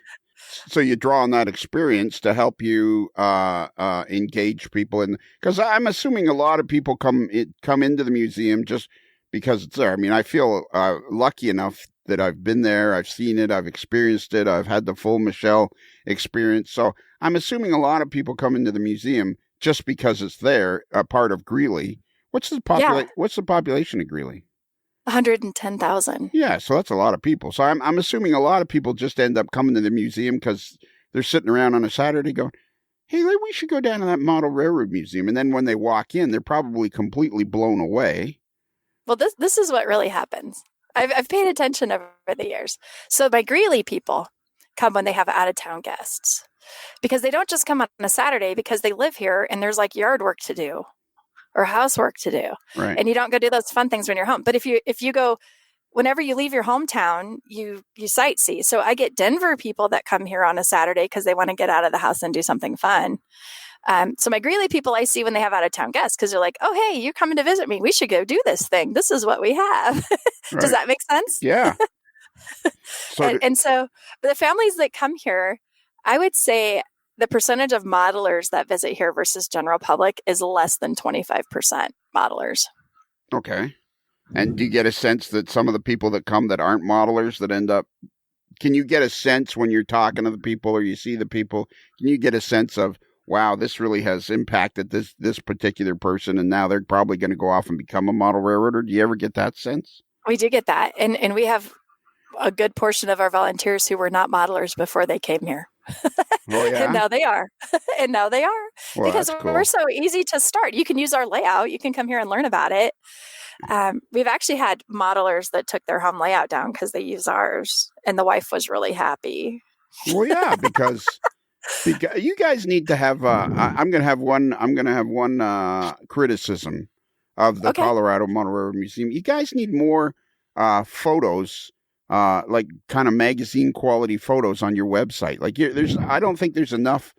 So you draw on that experience to help you engage people in, because I'm assuming a lot of people come into the museum just because it's there. I mean, I feel lucky enough that I've been there, I've seen it, I've experienced it, I've had the full Michelle experience. So I'm assuming a lot of people come into the museum just because it's there, a part of Greeley. What's the population of Greeley? 110,000. Yeah, so that's a lot of people. So I'm assuming a lot of people just end up coming to the museum because they're sitting around on a Saturday going, hey, we should go down to that model railroad museum. And then when they walk in, they're probably completely blown away. Well, this is what really happens. I've paid attention over the years. So my Greeley people come when they have out-of-town guests, because they don't just come on a Saturday because they live here and there's like yard work to do or housework to do. Right. And you don't go do those fun things when you're home. But if you go, whenever you leave your hometown, you sightsee. So I get Denver people that come here on a Saturday because they want to get out of the house and do something fun. So my Greeley people I see when they have out of town guests, because they're like, oh, hey, you're coming to visit me. We should go do this thing. This is what we have. Right. Does that make sense? Yeah. So and so the families that come here, I would say the percentage of modelers that visit here versus general public is less than 25% modelers. Okay. And do you get a sense that some of the people that come that aren't modelers that end up, can you get a sense when you're talking to the people or you see the people, can you get a sense of, wow, this really has impacted this particular person and now they're probably going to go off and become a model railroader? Do you ever get that sense? We do get that. And we have a good portion of our volunteers who were not modelers before they came here. Oh, yeah? And now they are. Well, because that's cool. we're so easy to start. You can use our layout. You can come here and learn about it. We've actually had modelers that took their home layout down because they use ours, and the wife was really happy. Well, yeah, because you guys need to have. I'm going to have one criticism of the Colorado Model Railroad Museum. You guys need more photos, like kind of magazine quality photos on your website. Like I don't think there's enough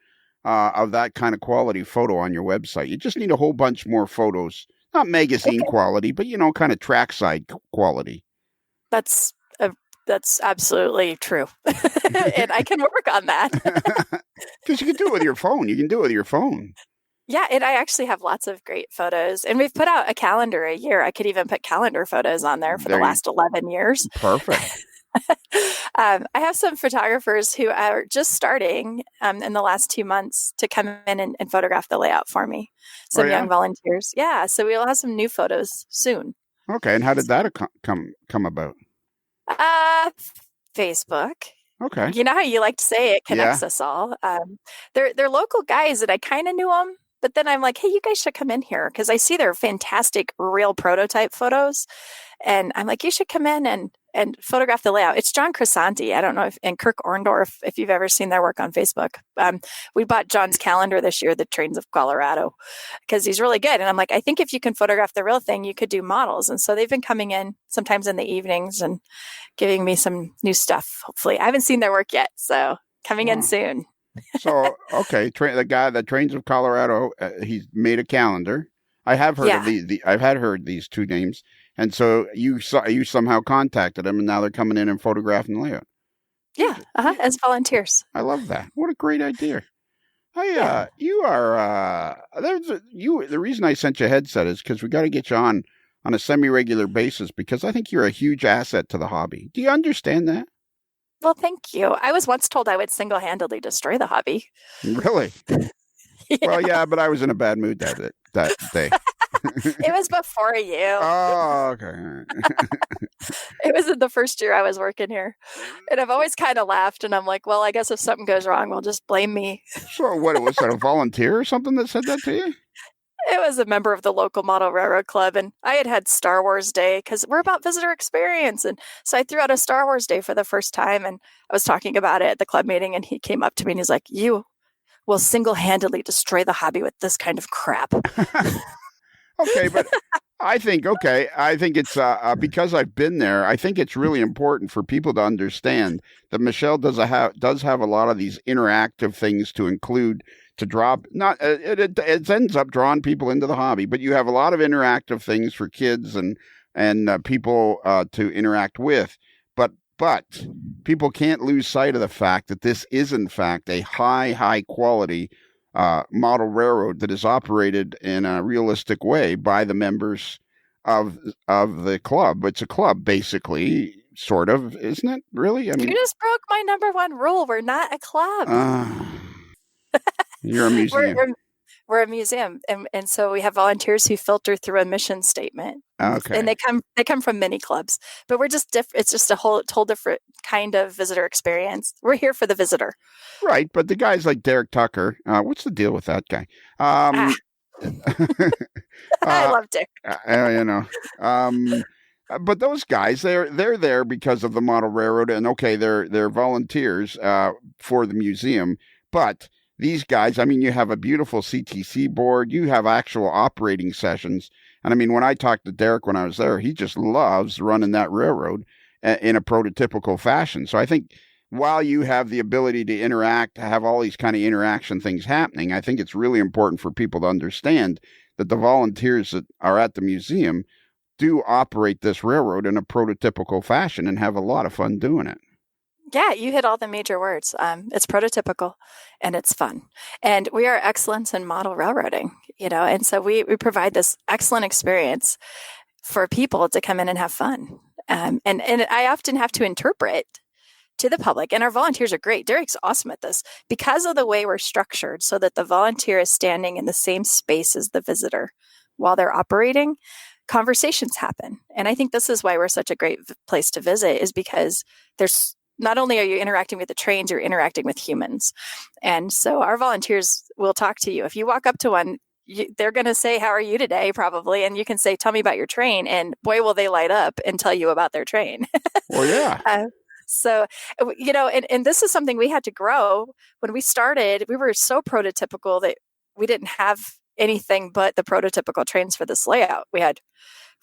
of that kind of quality photo on your website. You just need a whole bunch more photos. Not magazine quality, but, kind of trackside quality. That's absolutely true. And I can work on that. Because you can do it with your phone. Yeah, and I actually have lots of great photos. And we've put out a calendar a year. I could even put calendar photos on there for the last 11 years. Perfect. I have some photographers who are just starting in the last 2 months to come in and photograph the layout for me. Some young volunteers. Yeah, so we'll have some new photos soon. Okay, and how did that come about? Facebook. Okay. You know how you like to say it connects us all. They're local guys that I kind of knew them, but then I'm like, hey, you guys should come in here because I see their fantastic real prototype photos. And I'm like, you should come in and photograph the layout. It's John Crisanti. I don't know and Kirk Orndorff, if you've ever seen their work on Facebook. We bought John's calendar this year, The Trains of Colorado, because he's really good. And I'm like, I think if you can photograph the real thing, you could do models. And so they've been coming in sometimes in the evenings and giving me some new stuff, hopefully. I haven't seen their work yet, so coming in soon. So, okay, the guy that Trains of Colorado, he's made a calendar. I have heard of I've heard these two names. And so you somehow contacted them, and now they're coming in and photographing the layout. Yeah, as volunteers. I love that. What a great idea! You are the reason I sent you a headset is because we got to get you on on a semi-regular basis because I think you're a huge asset to the hobby. Do you understand that? Well, thank you. I was once told I would single-handedly destroy the hobby. Really? Yeah. Well, yeah, but I was in a bad mood that day. It was before you. Oh, okay. It was in the first year I was working here. And I've always kind of laughed, and I'm like, well, I guess if something goes wrong, well, just blame me. So what, was that a volunteer or something that said that to you? It was a member of the local model railroad club, and I had Star Wars Day because we're about visitor experience. And so I threw out a Star Wars Day for the first time, and I was talking about it at the club meeting, and he came up to me and he's like, you will single-handedly destroy the hobby with this kind of crap. Okay, but I think it's because I've been there. I think it's really important for people to understand that Michelle does have a lot of these interactive things to include to draw. Not it ends up drawing people into the hobby, but you have a lot of interactive things for kids and people to interact with. But people can't lose sight of the fact that this is in fact a high quality model railroad that is operated in a realistic way by the members of the club. It's a club, basically, sort of, isn't it? Really? I mean, you just broke my number one rule. We're not a club. You're a museum. We're a museum, and so we have volunteers who filter through a mission statement. Okay. And they come from many clubs, but we're just it's just a whole different kind of visitor experience. We're here for the visitor, right? But the guys like Derek Tucker, what's the deal with that guy? I love Dick. But those guys, they're there because of the model railroad, and okay, they're volunteers for the museum, but these guys, I mean, you have a beautiful CTC board. You have actual operating sessions. And I mean, when I talked to Derek when I was there, he just loves running that railroad in a prototypical fashion. So I think while you have the ability to interact, have all these kind of interaction things happening, I think it's really important for people to understand that the volunteers that are at the museum do operate this railroad in a prototypical fashion and have a lot of fun doing it. Yeah, you hit all the major words. It's prototypical and it's fun. And we are excellent in model railroading, and so we provide this excellent experience for people to come in and have fun. And I often have to interpret to the public, and our volunteers are great. Derek's awesome at this because of the way we're structured so that the volunteer is standing in the same space as the visitor while they're operating. Conversations happen. And I think this is why we're such a great place to visit, is because there's not only are you interacting with the trains, you're interacting with humans. And so our volunteers will talk to you. If you walk up to one, they're going to say, how are you today? Probably. And you can say, tell me about your train. And boy, will they light up and tell you about their train. Well, yeah. So, and this is something we had to grow. When we started, we were so prototypical that we didn't have anything but the prototypical trains for this layout.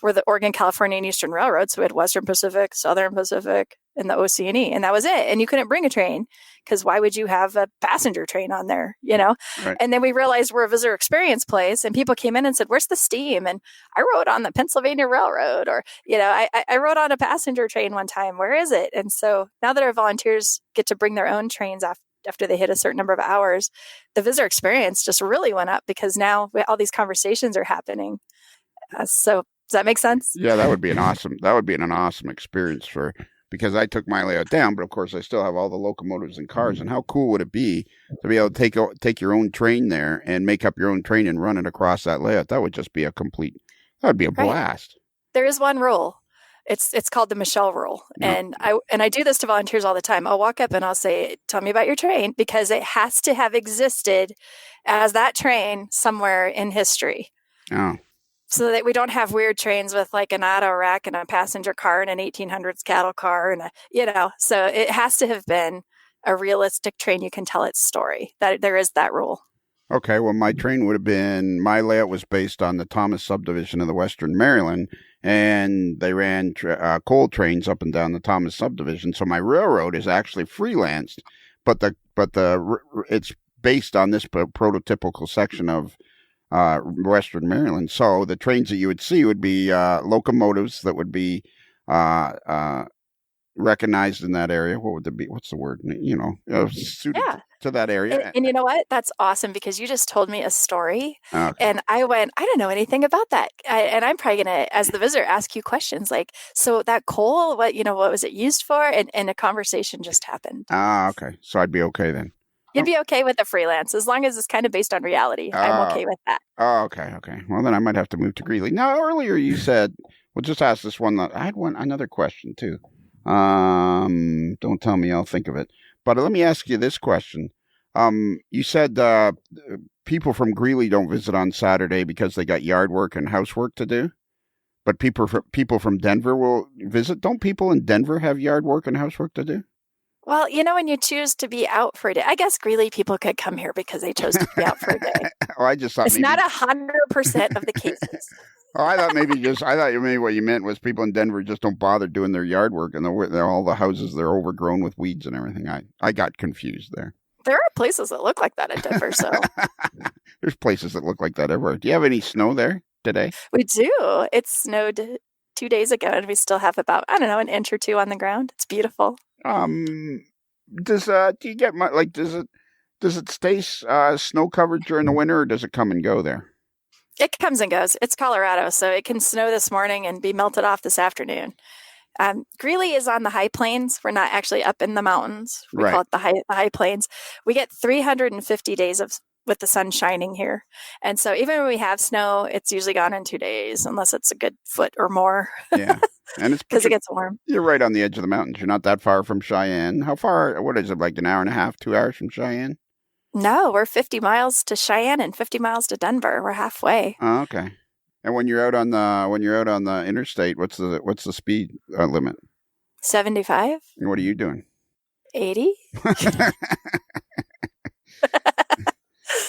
We're the Oregon, California, and Eastern Railroad. So we had Western Pacific, Southern Pacific, and the OC&E, and that was it. And you couldn't bring a train because why would you have a passenger train on there, Right. And then we realized we're a visitor experience place, and people came in and said, where's the steam? And I rode on the Pennsylvania Railroad, or, I rode on a passenger train one time. Where is it? And so now that our volunteers get to bring their own trains after they hit a certain number of hours, the visitor experience just really went up because now all these conversations are happening. So does that make sense? Yeah, that would be an awesome experience because I took my layout down, but of course I still have all the locomotives and cars. And how cool would it be to be able to take your own train there and make up your own train and run it across that layout? That would just be that would be a blast. Right. There is one rule. It's called the Michelle rule. And I do this to volunteers all the time. I'll walk up and I'll say, tell me about your train, because it has to have existed as that train somewhere in history. Oh. So that we don't have weird trains with like an auto rack and a passenger car and an 1800s cattle car and so it has to have been a realistic train. You can tell its story. That there is that rule. Okay, well, my layout was based on the Thomas subdivision of the Western Maryland, and they ran coal trains up and down the Thomas subdivision. So my railroad is actually freelanced, but it's based on this prototypical section of Western Maryland. So the trains that you would see would be locomotives that would be recognized in that area. What would it be? What's the word? to that area. And you know what? That's awesome because you just told me a story. Okay. And I went, I don't know anything about that. And I'm probably going to, as the visitor, ask you questions like, so that coal, what was it used for? And a conversation just happened. Okay. So I'd be okay then. You'd be okay with the freelance as long as it's kind of based on reality. I'm okay with that. Oh, okay. Well, then I might have to move to Greeley. Now, earlier you said, we'll just ask this one. I had another question too. Don't tell me, I'll think of it. But let me ask you this question. You said people from Greeley don't visit on Saturday because they got yard work and housework to do. But people from Denver will visit. Don't people in Denver have yard work and housework to do? Well, when you choose to be out for a day, I guess Greeley people could come here because they chose to be out for a day. Oh, I just thought it's not 100% of the cases. Oh, I thought maybe what you meant was people in Denver just don't bother doing their yard work, and all the houses, they're overgrown with weeds and everything. I got confused there. There are places that look like that in Denver, so. There's places that look like that everywhere. Do you have any snow there today? We do. It snowed 2 days ago, and we still have about, an inch or two on the ground. It's beautiful. Do you get does it stay snow covered during the winter, or does it come and go there? It comes and goes. It's Colorado, so it can snow this morning and be melted off this afternoon. Greeley is on the high plains. We're not actually up in the mountains. We call it the high plains. We get 350 days with the sun shining here. And so even when we have snow, it's usually gone in 2 days, unless it's a good foot or more. Yeah. And it's because it gets warm. You're right on the edge of the mountains. You're not that far from Cheyenne. How far? What is it, like an hour and a half, 2 hours from Cheyenne? No, we're 50 miles to Cheyenne and 50 miles to Denver. We're halfway. Oh, okay. And when you're out on the interstate, what's the speed limit? 75. And what are you doing? 80.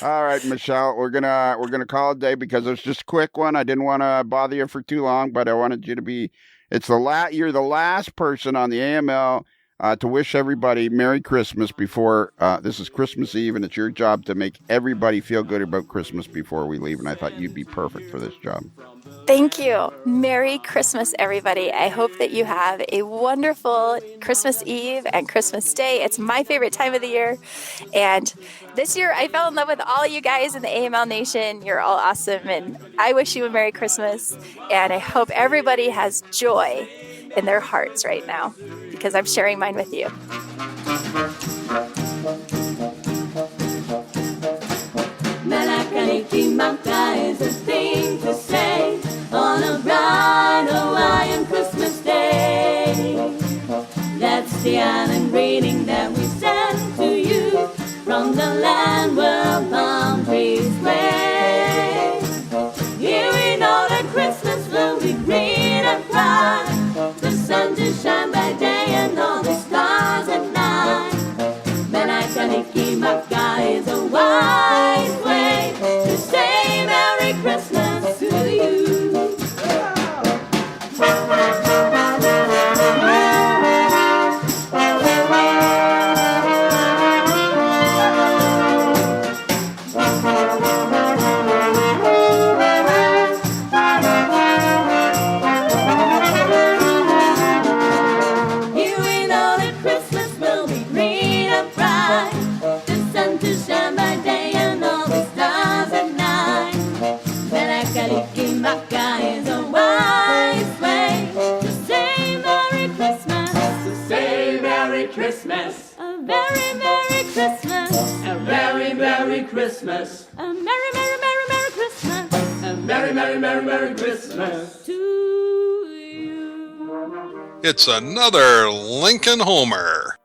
All right, Michelle, we're gonna call it a day because it's just a quick one. I didn't want to bother you for too long, but I wanted you to be. You're the last person on the AML to wish everybody Merry Christmas before this is Christmas Eve, and it's your job to make everybody feel good about Christmas before we leave. And I thought you'd be perfect for this job. Thank you. Merry Christmas, everybody. I hope that you have a wonderful Christmas Eve and Christmas Day. It's my favorite time of the year. And this year, I fell in love with all you guys in the AML Nation. You're all awesome. And I wish you a Merry Christmas. And I hope everybody has joy in their hearts right now, because I'm sharing mine with you. Malakaniki is a thing to say on a bright Hawaiian Christmas day. That's the island greeting that we send to you from the land where palm trees wave. Here we know that Christmas will be green and bright, the sun to shine by day and all the stars at night. Malakaniki is a wise way to say Merry Christmas to you. Christmas. A merry, merry, merry, merry Christmas. A merry, merry, merry, merry Christmas to you. It's another Lincoln Homer.